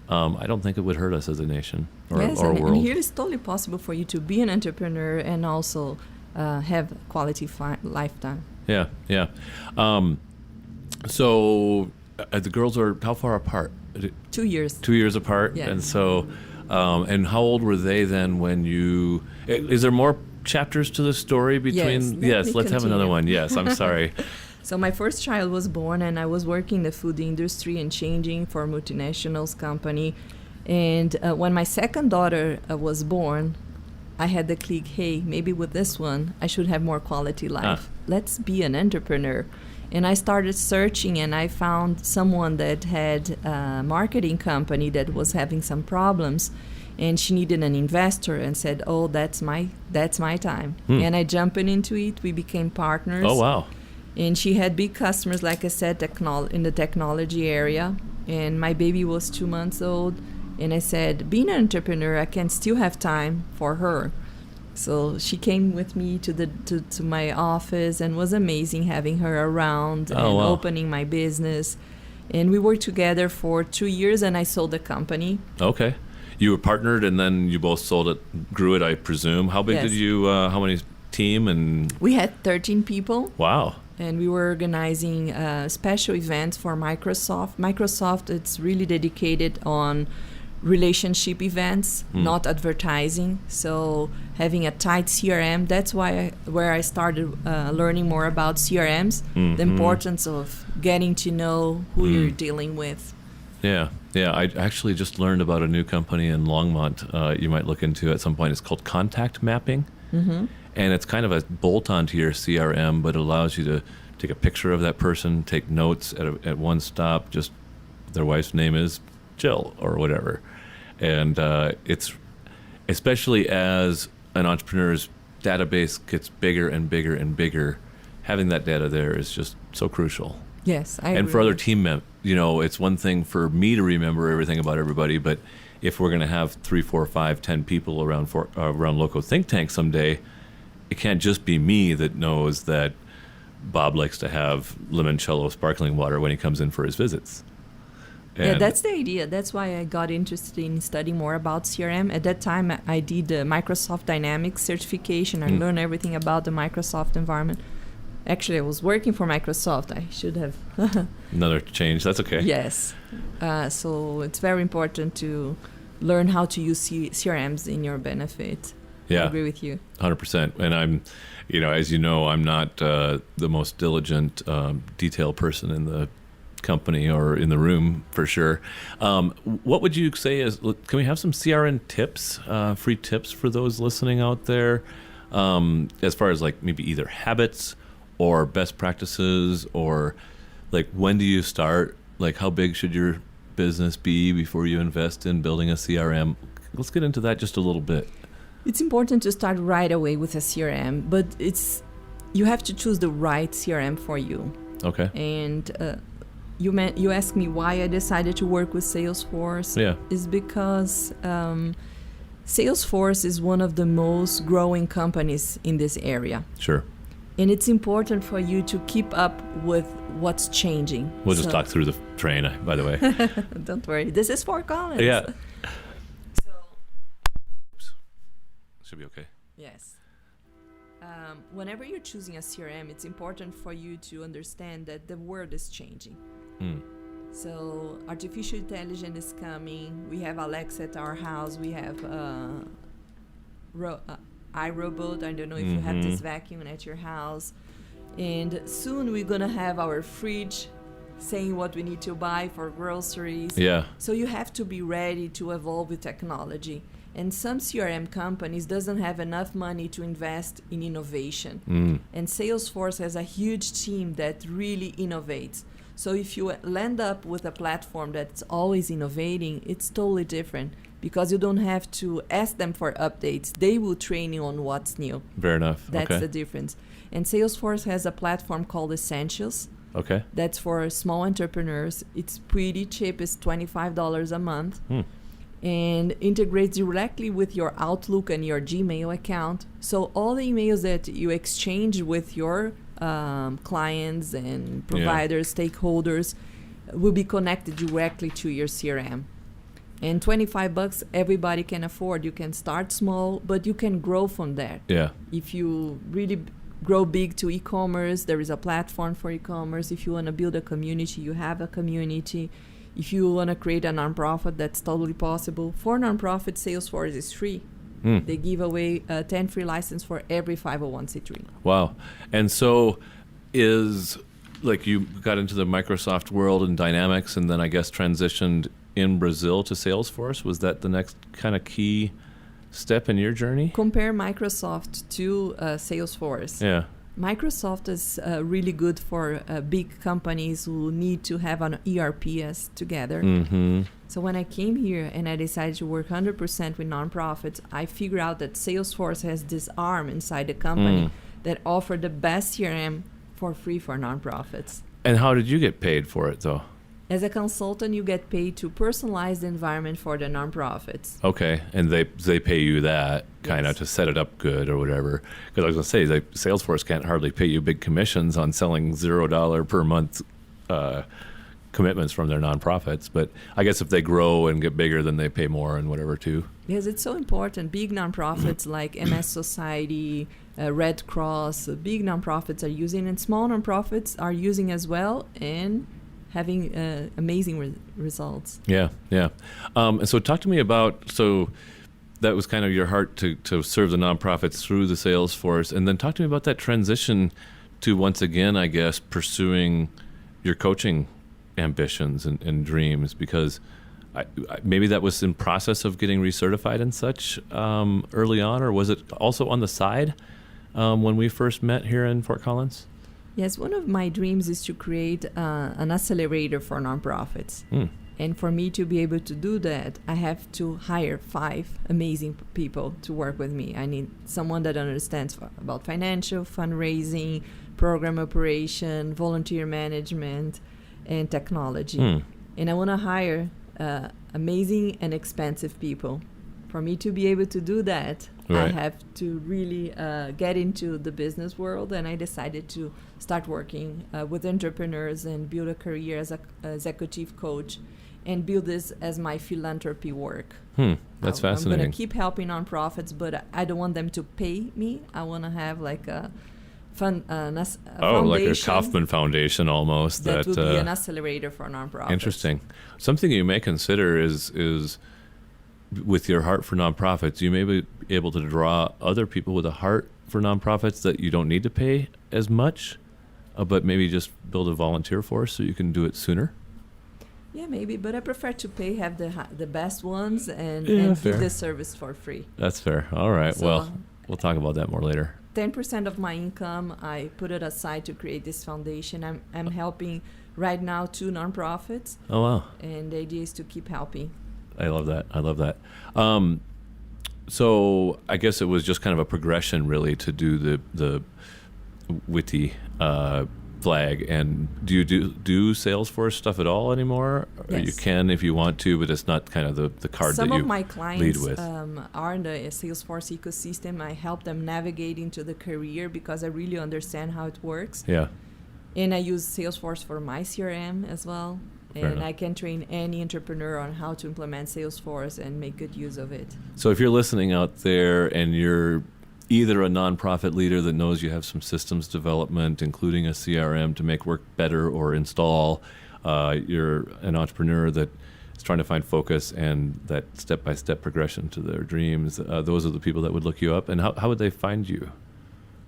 I don't think it would hurt us as a nation or world. And here it's totally possible for you to be an entrepreneur and also have quality lifetime. Yeah, yeah. So the girls are how far apart? 2 years. 2 years apart? Yeah. And so, and how old were they then when you... Is there more chapters to the story between... Yes, let's have another one. Yes, I'm sorry. So my first child was born, and I was working in the food industry and changing for multinationals company. And when my second daughter was born, I had the click, hey, maybe with this one, I should have more quality life. Let's be an entrepreneur. And I started searching, and I found someone that had a marketing company that was having some problems, and she needed an investor and said, oh, that's my time. And I jumped into it. We became partners. Oh, wow. And she had big customers, like I said, in the technology area. And my baby was 2 months old. And I said, being an entrepreneur, I can still have time for her. So she came with me to my office, and was amazing having her around opening my business. And we worked together for 2 years, and I sold the company. Okay. You were partnered, and then you both sold it, grew it, I presume. How big did you, how many team? And we had 13 people. Wow. And we were organizing special events for Microsoft. Microsoft, it's really dedicated on relationship events, not advertising. So having a tight CRM, that's where I started learning more about CRMs, the importance of getting to know who you're dealing with. Yeah. I actually just learned about a new company in Longmont you might look into at some point. It's called Contact Mapping. And it's kind of a bolt-on to your CRM, but it allows you to take a picture of that person, take notes at one stop, just their wife's name is Jill or whatever. And it's, especially as an entrepreneur's database gets bigger and bigger and bigger, having that data there is just so crucial. Yes, I And agree. for other team members, it's one thing for me to remember everything about everybody, but if we're going to have 3, 4, 5, 10 people around LoCo Think Tank someday, it can't just be me that knows that Bob likes to have limoncello sparkling water when he comes in for his visits. Yeah, that's the idea. That's why I got interested in studying more about CRM. At that time, I did the Microsoft Dynamics certification. I learned everything about the Microsoft environment. Actually, I was working for Microsoft. I should have. Another change. That's okay. Yes. So it's very important to learn how to use CRMs in your benefit. Yeah. I agree with you. 100%. And I'm, as you know, I'm not the most diligent detail person in the company or in the room for sure. What would you say is, can we have some CRM tips, free tips for those listening out there, as far as like maybe either habits or best practices, or like when do you start? Like how big should your business be before you invest in building a CRM? Let's get into that just a little bit. It's important to start right away with a CRM, but you have to choose the right CRM for you. Okay. And you asked me why I decided to work with Salesforce. Yeah. Is because Salesforce is one of the most growing companies in this area. Sure. And it's important for you to keep up with what's changing. We'll just talk through the train, by the way. Don't worry. This is for Collins. Yeah. So, Should be okay. yes. Whenever you're choosing a CRM, it's important for you to understand that the world is changing. So artificial intelligence is coming. We have Alexa at our house. We have iRobot. I don't know if you have this vacuum at your house. And soon we're going to have our fridge saying what we need to buy for groceries. Yeah. So you have to be ready to evolve with technology. And some CRM companies doesn't have enough money to invest in innovation. And Salesforce has a huge team that really innovates. So if you land up with a platform that's always innovating, it's totally different because you don't have to ask them for updates. They will train you on what's new. Fair enough. That's okay. the difference. And Salesforce has a platform called Essentials. Okay. That's for small entrepreneurs. It's pretty cheap. It's $25 a month. And integrates directly with your Outlook and your Gmail account. So all the emails that you exchange with your clients and providers, stakeholders, will be connected directly to your CRM. And $25 everybody can afford. You can start small, but you can grow from there. Yeah. If you really grow big to e-commerce, there is a platform for e-commerce. If you want to build a community, you have a community. If you want to create a nonprofit, that's totally possible. For nonprofit, Salesforce is free. They give away 10 free license for every 501c3. Wow. And so is, like, you got into the Microsoft world and Dynamics and then I guess transitioned in Brazil to Salesforce. Was that the next kind of key step in your journey? Compare Microsoft to Salesforce. Yeah. Microsoft is really good for big companies who need to have an ERP together. So when I came here and I decided to work 100% with nonprofits, I figured out that Salesforce has this arm inside the company that offered the best CRM for free for nonprofits. And how did you get paid for it, though? As a consultant, you get paid to personalize the environment for the nonprofits. Okay, and they pay you that kind of to set it up good or whatever. Because I was going to say, Salesforce can't hardly pay you big commissions on selling $0 per month commitments from their nonprofits. But I guess if they grow and get bigger, then they pay more and whatever too. Yes, it's so important. Big nonprofits like MS Society, Red Cross, big nonprofits are using, and small nonprofits are using as well. And having amazing results. Yeah. And so talk to me about, so that was kind of your heart to serve the nonprofits through the sales force. And then talk to me about that transition to, once again, I guess, pursuing your coaching ambitions and dreams, because maybe that was in process of getting recertified and such early on, or was it also on the side when we first met here in Fort Collins? Yes, one of my dreams is to create an accelerator for nonprofits. And for me to be able to do that, I have to hire 5 amazing people to work with me. I need someone that understands about financial, fundraising, program operation, volunteer management, and technology. And I want to hire amazing and expensive people. For me to be able to do that, I have to really get into the business world, and I decided to start working with entrepreneurs and build a career as an executive coach and build this as my philanthropy work. That's fascinating. I'm going to keep helping nonprofits, but I don't want them to pay me. I want to have like a foundation. Like a Kauffman Foundation almost. That would be an accelerator for nonprofits. Interesting. Something you may consider is with your heart for nonprofits, you may be able to draw other people with a heart for nonprofits that you don't need to pay as much, but maybe just build a volunteer force so you can do it sooner. Yeah, maybe, but I prefer to have the best ones and fair. do the service for free. That's fair. All right. So, well, we'll talk about that more later. 10% of my income, I put it aside to create this foundation. I'm helping right now 2 nonprofits. Oh, wow. And the idea is to keep helping. I love that. So I guess it was just kind of a progression, really, to do the witty flag. And do you do Salesforce stuff at all anymore? Yes. Or you can if you want to, but it's not kind of the card Some that you of my lead clients with. Are in the Salesforce ecosystem. I help them navigate into the career because I really understand how it works. Yeah. And I use Salesforce for my CRM as well. And I can train any entrepreneur on how to implement Salesforce and make good use of it. So if you're listening out there and you're either a nonprofit leader that knows you have some systems development, including a CRM to make work better or install, you're an entrepreneur that is trying to find focus and that step-by-step progression to their dreams, those are the people that would look you up. And how would they find you?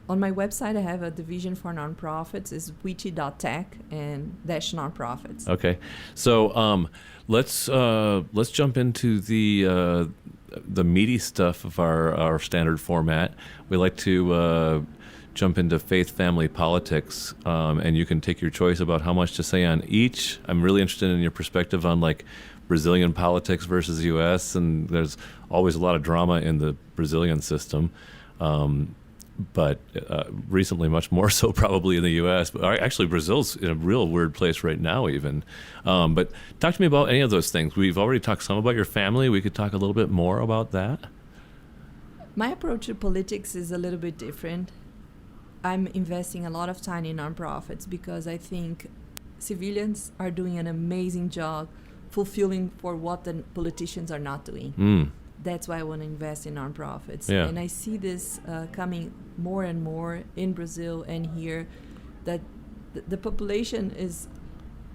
On my website, I have a division for nonprofits. It's witty.tech and -nonprofits. Okay, so let's jump into the meaty stuff of our standard format. We like to jump into faith, family, politics, and you can take your choice about how much to say on each. I'm really interested in your perspective on like Brazilian politics versus U.S., and there's always a lot of drama in the Brazilian system. But recently much more so probably in the U.S. But actually, Brazil's in a real weird place right now even. But talk to me about any of those things. We've already talked some about your family. We could talk a little bit more about that. My approach to politics is a little bit different. I'm investing a lot of time in nonprofits because I think civilians are doing an amazing job fulfilling for what the politicians are not doing. That's why I want to invest in nonprofits. Yeah. And I see this coming more and more in Brazil and here, that the population is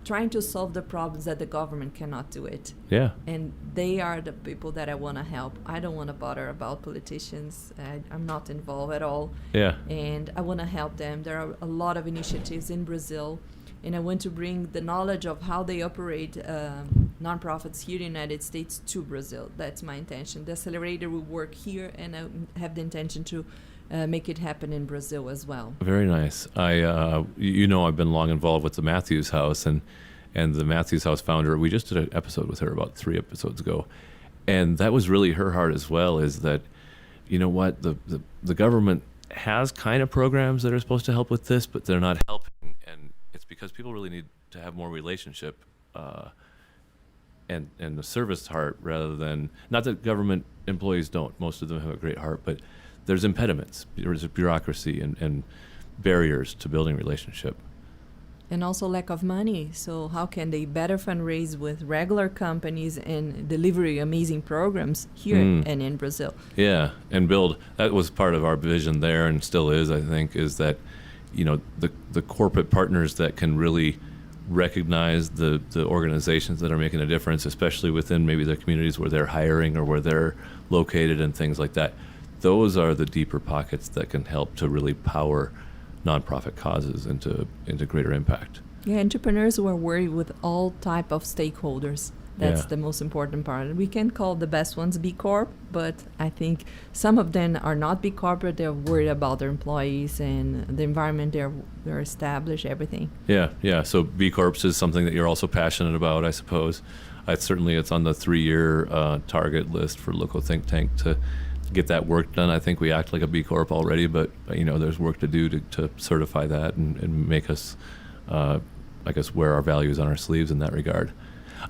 trying to solve the problems that the government cannot do it. Yeah. And they are the people that I want to help. I don't want to bother about politicians. I'm not involved at all. Yeah. And I want to help them. There are a lot of initiatives in Brazil, and I want to bring the knowledge of how they operate nonprofits here in the United States to Brazil. That's my intention. The accelerator will work here, and I have the intention to make it happen in Brazil as well. Very nice. I've been long involved with the Matthews House, and the Matthews House founder, we just did an episode with her about 3 episodes ago, and that was really her heart as well, is that, you know what, the government has kind of programs that are supposed to help with this, but they're not helping, and it's because people really need to have more relationship and the service heart rather than, not that government employees don't, most of them have a great heart, but there's impediments, there's bureaucracy and barriers to building relationship. And also lack of money. So how can they better fundraise with regular companies and deliver amazing programs here and in Brazil? Yeah, and build, that was part of our vision there and still is, I think, is that, you know, the corporate partners that can really recognize the organizations that are making a difference, especially within maybe the communities where they're hiring or where they're located and things like that. Those are the deeper pockets that can help to really power nonprofit causes into greater impact. Yeah, entrepreneurs who are worried with all type of stakeholders. That's the most important part. We can call the best ones B Corp, but I think some of them are not B Corp, but they're worried about their employees and the environment they're established, everything. Yeah. So B Corps is something that you're also passionate about, I suppose. Certainly it's on the 3-year target list for LoCo Think Tank to get that work done. I think we act like a B Corp already, but there's work to do to certify that and make us, I guess, wear our values on our sleeves in that regard.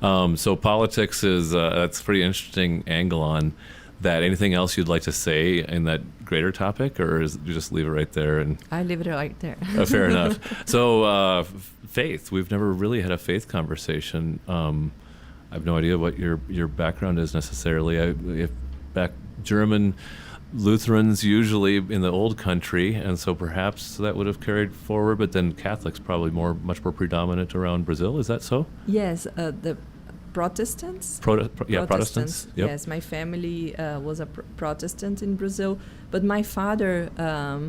So politics is that's a pretty interesting angle on that. Anything else you'd like to say in that greater topic, or you just leave it right there? And I leave it right there. Fair enough. So faith. We've never really had a faith conversation. I have no idea what your background is necessarily. German Lutherans usually in the old country, and so perhaps that would have carried forward, but then Catholics probably much more predominant around Brazil. Is that so? Yes, the Protestants. Protestants. Yep. Yes, my family was a Protestant in Brazil, but my father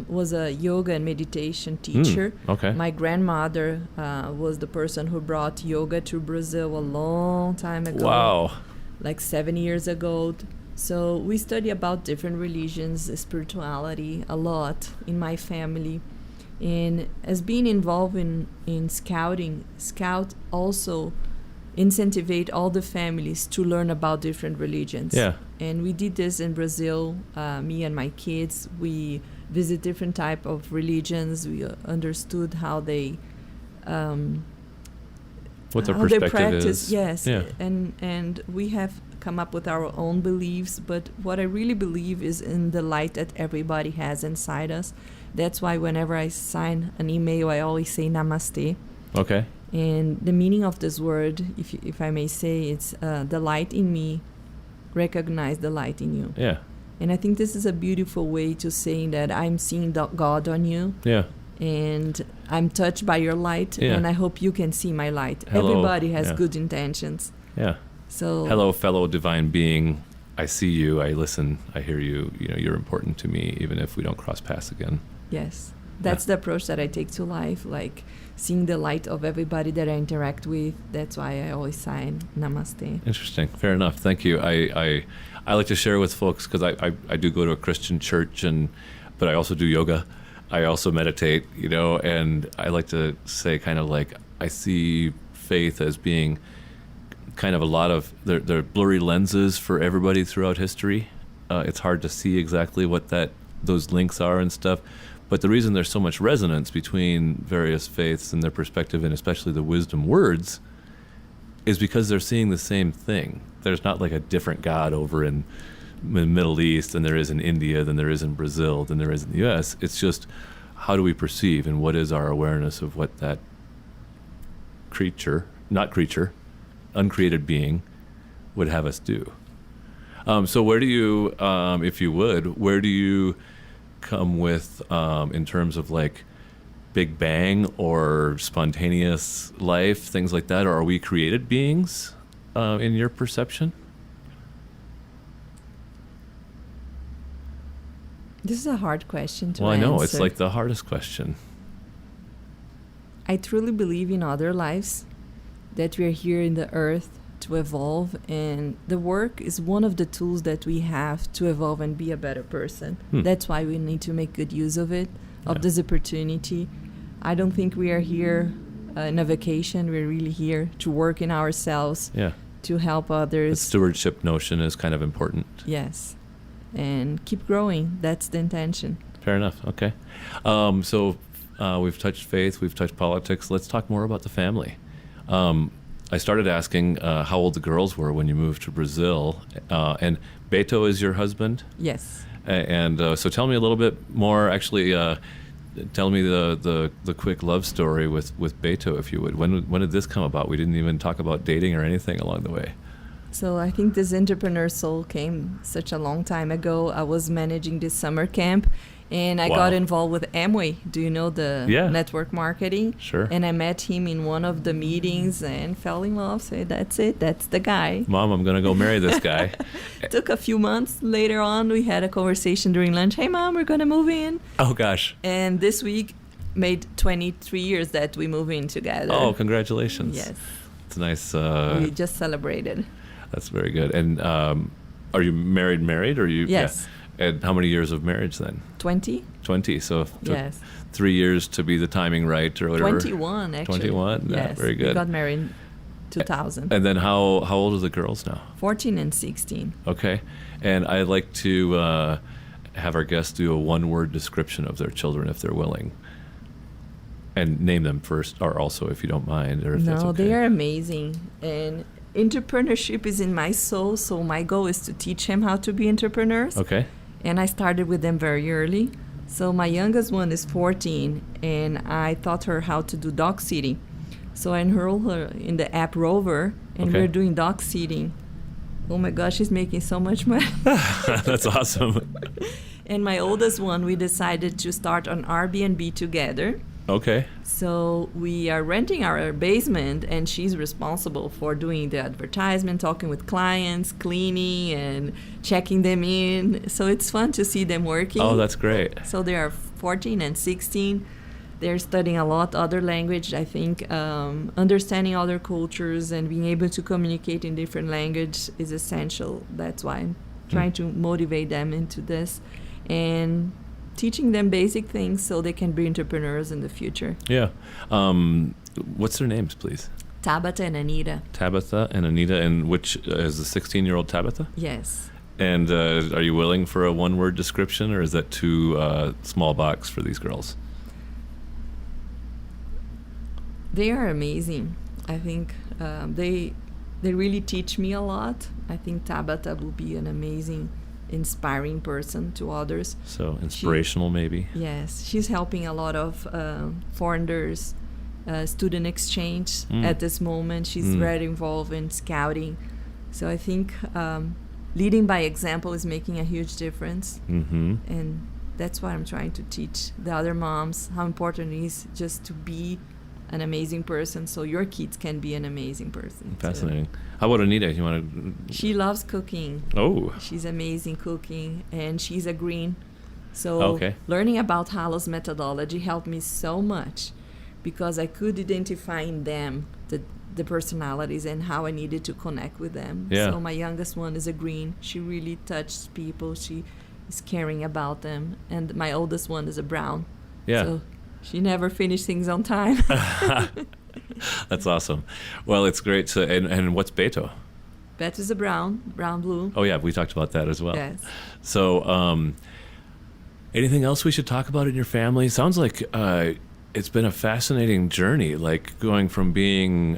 was a yoga and meditation teacher. Okay. My grandmother was the person who brought yoga to Brazil a long time ago. Wow. Like 7 years ago. So we study about different religions, spirituality a lot in my family. And as being involved in scouting, Scout also incentivate all the families to learn about different religions. Yeah. And we did this in Brazil, me and my kids. We visit different type of religions. We understood how they what their how perspective they practice. is. Yes. Yeah. And we have come up with our own beliefs, but what I really believe is in the light that everybody has inside us. That's why whenever I sign an email, I always say namaste. Okay. And the meaning of this word, if I may say, it's the light in me, recognize the light in you. Yeah. And I think this is a beautiful way to saying that I'm seeing God on you. Yeah. And I'm touched by your light, Yeah. and I hope you can see my light. Hello. Everybody has Yeah. good intentions. Yeah. So Hello, fellow divine being. I see you. I listen. I hear you. You're important to me, even if we don't cross paths again. yes, that's the approach that I take to life, like seeing the light of everybody that I interact with. That's why I always sign namaste. Interesting. Fair enough. Thank you. I like to share with folks because I do go to a Christian church, but I also do yoga. I also meditate, and I like to say kind of like I see faith as being kind of a lot of they're blurry lenses for everybody throughout history. It's hard to see exactly what those links are and stuff. But the reason there's so much resonance between various faiths and their perspective, and especially the wisdom words, is because they're seeing the same thing. There's not like a different God over in the Middle East than there is in India, than there is in Brazil, than there is in the U.S. It's just how do we perceive and what is our awareness of what that uncreated being would have us do. So where do you, if you would, where do you come with in terms of like Big Bang or spontaneous life, things like that? Or are we created beings in your perception? This is a hard question to answer. Well, I know. It's like the hardest question. I truly believe in other lives, that we are here in the earth to evolve, and the work is one of the tools that we have to evolve and be a better person. That's why we need to make good use of it, of this opportunity. I don't think we are here in a vacation. We're really here to work in ourselves, to help others. The stewardship notion is kind of important. Yes. And keep growing. That's the intention. Fair enough. Okay. So we've touched faith, we've touched politics. Let's talk more about the family. I started asking how old the girls were when you moved to Brazil. And Beto is your husband? Yes. And so tell me a little bit more. Actually, tell me the quick love story with Beto, if you would. When did this come about? We didn't even talk about dating or anything along the way. So I think this entrepreneur soul came such a long time ago. I was managing this summer camp, And I Wow. got involved with Amway. Do you know the Yeah. network marketing? Sure. And I met him in one of the meetings and fell in love. So that's it. That's the guy. Mom, I'm going to go marry this guy. Took a few months later on. We had a conversation during lunch. Hey, Mom, we're going to move in. Oh, gosh. And this week made 23 years that we move in together. Oh, congratulations. Yes. It's nice. We just celebrated. That's very good. And are you married? Or you? Yes. Yeah. And how many years of marriage then? 20? 20. So it took Yes. 3 years to be the timing right or whatever. 21, actually. 21? Yeah, Yes. very good. We got married in 2000. And then how old are the girls now? 14 and 16. Okay. And I'd like to have our guests do a one-word description of their children if they're willing. And name them first, or also if you don't mind, or if that's No, okay. they are amazing. And entrepreneurship is in my soul, so my goal is to teach them how to be entrepreneurs. Okay. And I started with them very early. So my youngest one is 14, and I taught her how to do dog sitting. So I enrolled her in the app Rover, and Okay. we're doing dog sitting. Oh my gosh, she's making so much money. That's awesome. And my oldest one, we decided to start an Airbnb together. Okay. So we are renting our basement, and she's responsible for doing the advertisement, talking with clients, cleaning, and checking them in. So it's fun to see them working. Oh, that's great. So they are 14 and 16. They're studying a lot other language. I think understanding other cultures and being able to communicate in different language is essential. That's why I'm trying to motivate them into this and teaching them basic things so they can be entrepreneurs in the future. Yeah. What's their names, please? Tabata and Anita. Tabitha and Anita, and which is the 16-year-old Tabitha? Yes. And are you willing for a one-word description, or is that too small box for these girls? They are amazing. I think they really teach me a lot. I think Tabata will be an amazing, inspiring person to others. So inspirational, maybe? Yes, she's helping a lot of foreigners, student exchange at this moment. She's very involved in scouting. So I think leading by example is making a huge difference. Mm-hmm. And that's why I'm trying to teach the other moms how important it is just to be an amazing person so your kids can be an amazing person. Fascinating. How about Anita? You want to? She loves cooking. Oh. She's amazing cooking, and she's a green. So Okay. learning about Hallos methodology helped me so much because I could identify in them the personalities and how I needed to connect with them. Yeah. So my youngest one is a green. She really touches people. She is caring about them. And my oldest one is a brown. Yeah. So she never finished things on time. That's awesome. Well, it's great. So, and what's Beto? Bet is a brown blue. Oh, yeah, we talked about that as well. Yes. So, anything else we should talk about in your family? Sounds like it's been a fascinating journey, like going from being,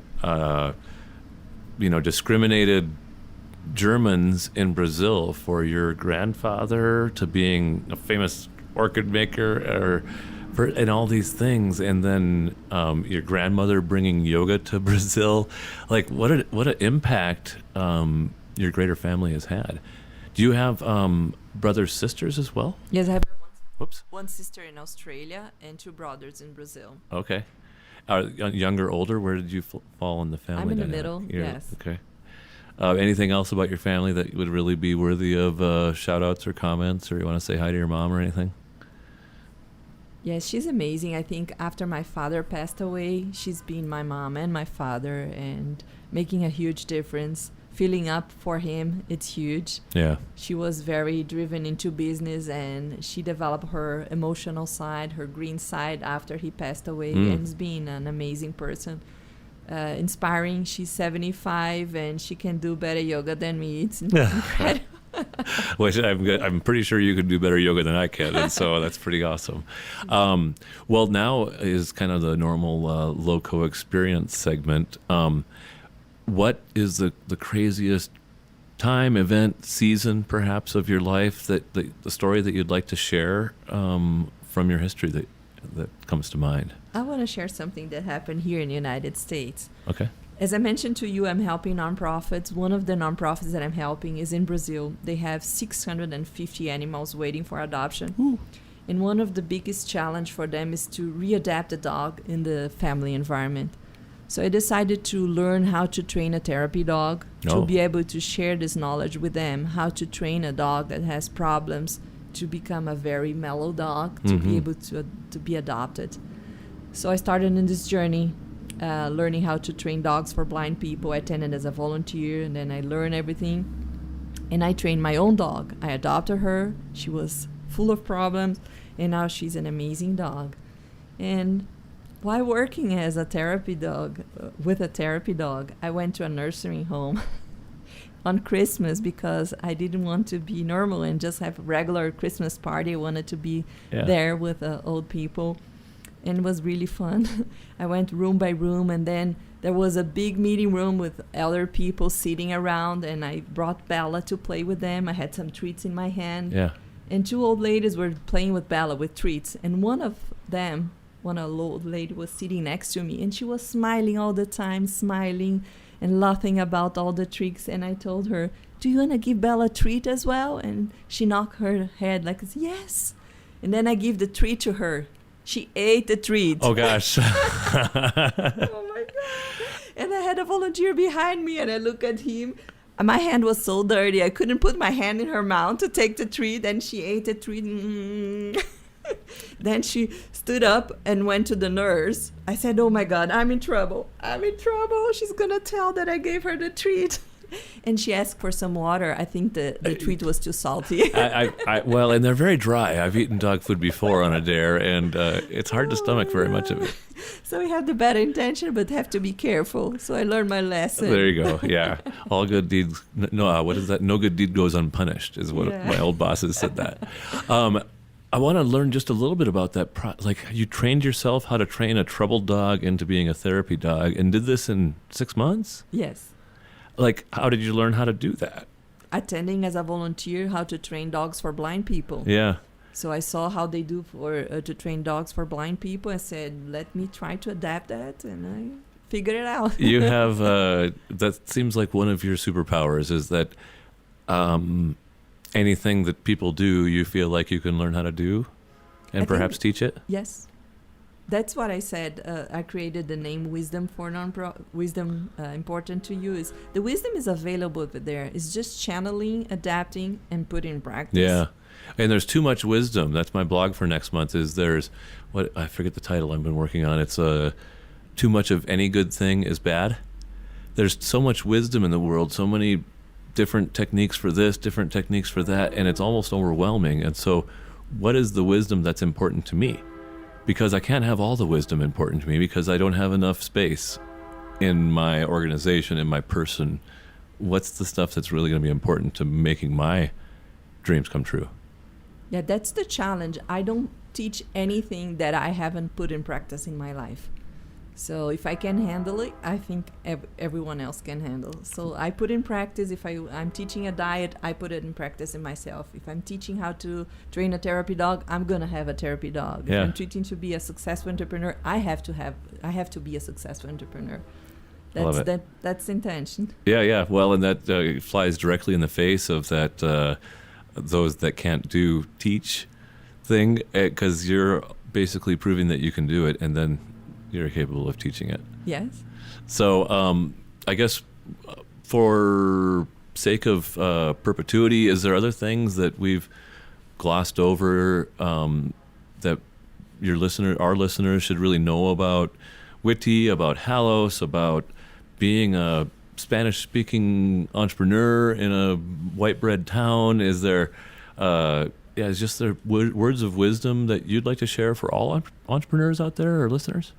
discriminated Germans in Brazil for your grandfather to being a famous orchid maker and all these things, and then your grandmother bringing yoga to Brazil. Like, what an impact your greater family has had. Do you have brothers, sisters as well? Yes, I have Whoops. one sister in Australia and 2 brothers in Brazil. Okay. Younger, older? Where did you fall in the family I'm in the dynamic? middle, yes. Okay. Anything else about your family that would really be worthy of shout-outs or comments, or you want to say hi to your mom or anything? Yes, she's amazing. I think after my father passed away, she's been my mom and my father and making a huge difference. Filling up for him, it's huge. Yeah. She was very driven into business, and she developed her emotional side, her green side after he passed away, and is being an amazing person. Inspiring. She's 75 and she can do better yoga than me. It's incredible. Which I'm pretty sure you could do better yoga than I can, and so that's pretty awesome. Well, now is kind of the normal LoCo experience segment. What is the craziest time, event, season, perhaps, of your life that the story that you'd like to share from your history that comes to mind? I want to share something that happened here in the United States. Okay. As I mentioned to you, I'm helping nonprofits. One of the nonprofits that I'm helping is in Brazil. They have 650 animals waiting for adoption. Ooh. And one of the biggest challenge for them is to readapt the dog in the family environment. So I decided to learn how to train a therapy dog, to be able to share this knowledge with them, how to train a dog that has problems to become a very mellow dog, to be able to be adopted. So I started in this journey, learning how to train dogs for blind people. I attended as a volunteer, and then I learned everything. And I trained my own dog. I adopted her. She was full of problems, and now she's an amazing dog. And while working as a therapy dog, with a therapy dog, I went to a nursing home on Christmas because I didn't want to be normal and just have a regular Christmas party. I wanted to be there with old people, and it was really fun. I went room by room, and then there was a big meeting room with elder people sitting around, and I brought Bella to play with them. I had some treats in my hand. Yeah. And two old ladies were playing with Bella with treats, and one old lady was sitting next to me, and she was smiling all the time, smiling and laughing about all the tricks. And I told her, "Do you want to give Bella a treat as well?" And she knocked her head like, "Yes." And then I give the treat to her. She ate the treat. Oh, gosh. Oh, my God. And I had a volunteer behind me, and I look at him. My hand was so dirty. I couldn't put my hand in her mouth to take the treat, and she ate the treat. Then she stood up and went to the nurse. I said, "Oh, my God, I'm in trouble. I'm in trouble. She's going to tell that I gave her the treat." And she asked for some water. I think the treat was too salty. Well, and they're very dry. I've eaten dog food before on a dare, and it's hard to stomach very much of it. So we have the better intention, but have to be careful. So I learned my lesson. There you go. Yeah. All good deeds. No, what is that? No good deed goes unpunished is what my old bosses said that. I want to learn just a little bit about that. Like, you trained yourself how to train a troubled dog into being a therapy dog, and did this in 6 months? Yes. Like, how did you learn how to do that? Attending as a volunteer how to train dogs for blind people. Yeah. So I saw how they do to train dogs for blind people. I said, let me try to adapt that, and I figured it out. You have, that seems like one of your superpowers is that anything that people do, you feel like you can learn how to do and perhaps teach it? Yes. That's what I said. I created the name Wisdom for Wisdom important to you. Is the wisdom is available there. It's just channeling, adapting, and putting in practice. Yeah. And there's too much wisdom. That's my blog for next month. I forget the title I've been working on. It's too much of any good thing is bad. There's so much wisdom in the world, so many different techniques for this, different techniques for that, and it's almost overwhelming. And so what is the wisdom that's important to me? Because I can't have all the wisdom important to me because I don't have enough space in my organization, in my person. What's the stuff that's really going to be important to making my dreams come true? Yeah, that's the challenge. I don't teach anything that I haven't put in practice in my life. So if I can handle it, I think everyone else can handle. So I put in practice. If I'm teaching a diet, I put it in practice in myself. If I'm teaching how to train a therapy dog, I'm going to have a therapy dog. Yeah. If I'm teaching to be a successful entrepreneur, I have to be a successful entrepreneur. That's the intention. Yeah. Well, and that flies directly in the face of that those that can't do teach thing, because you're basically proving that you can do it, and then you're capable of teaching it. Yes. So I guess for sake of perpetuity, is there other things that we've glossed over that our listeners should really know about Witty, about Hallos, about being a Spanish-speaking entrepreneur in a white bread town? Is there is there words of wisdom that you'd like to share for all entrepreneurs out there or listeners?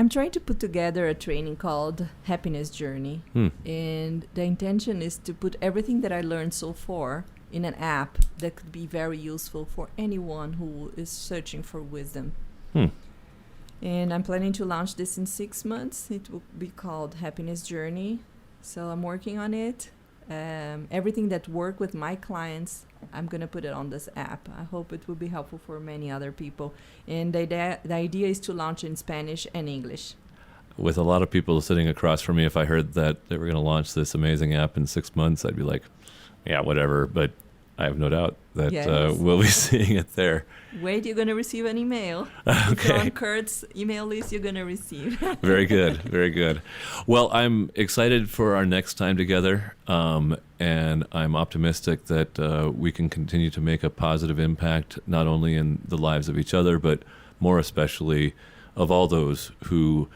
I'm trying to put together a training called Happiness Journey. And the intention is to put everything that I learned so far in an app that could be very useful for anyone who is searching for wisdom. And I'm planning to launch this in 6 months. It will be called Happiness Journey. So I'm working on it. Everything that work with my clients, I'm going to put it on this app. I hope it will be helpful for many other people. And the idea is to launch in Spanish and English. With a lot of people sitting across from me, if I heard that they were going to launch this amazing app in 6 months, I'd be like, yeah, whatever. But I have no doubt that Yes. we'll be seeing it there. Wait, you're going to receive an email. Okay. If you're on Curt's email list, you're going to receive. Very good. Very good. Well, I'm excited for our next time together, and I'm optimistic that we can continue to make a positive impact, not only in the lives of each other, but more especially of all those who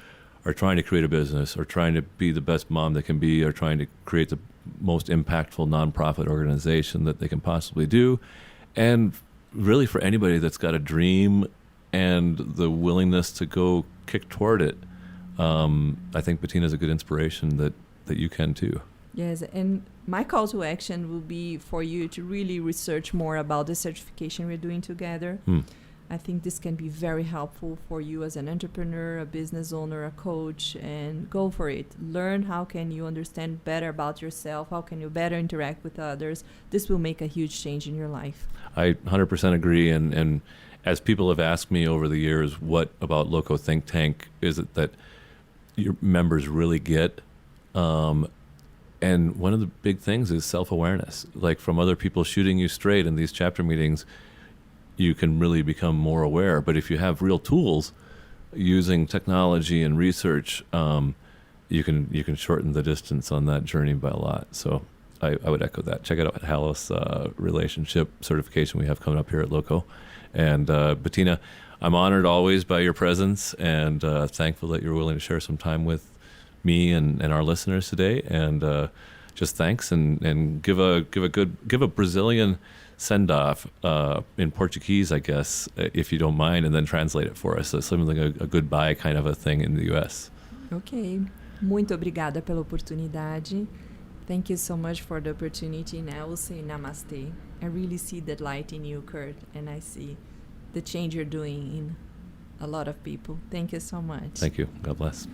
are trying to create a business or trying to be the best mom they can be or trying to create the most impactful nonprofit organization that they can possibly do. And really for anybody that's got a dream and the willingness to go kick toward it, I think Betina is a good inspiration that you can too. Yes, and my call to action will be for you to really research more about the certification we're doing together. I think this can be very helpful for you as an entrepreneur, a business owner, a coach, and go for it. Learn how can you understand better about yourself, how can you better interact with others. This will make a huge change in your life. I 100% agree, and as people have asked me over the years, what about LoCo Think Tank is it that your members really get? And one of the big things is self-awareness. Like from other people shooting you straight in these chapter meetings, you can really become more aware. But if you have real tools using technology and research, you can shorten the distance on that journey by a lot. So I would echo that. Check it out at Hallos Relationship Certification we have coming up here at LoCo. And Betina, I'm honored always by your presence and thankful that you're willing to share some time with me and our listeners today. And just thanks and give a Brazilian send-off in Portuguese, I guess, if you don't mind, and then translate it for us. So something like a goodbye kind of a thing in the U.S. Okay. Muito obrigada pela oportunidade. Thank you so much for the opportunity. And I will say namaste. I really see that light in you, Curt, and I see the change you're doing in a lot of people. Thank you so much. Thank you. God bless.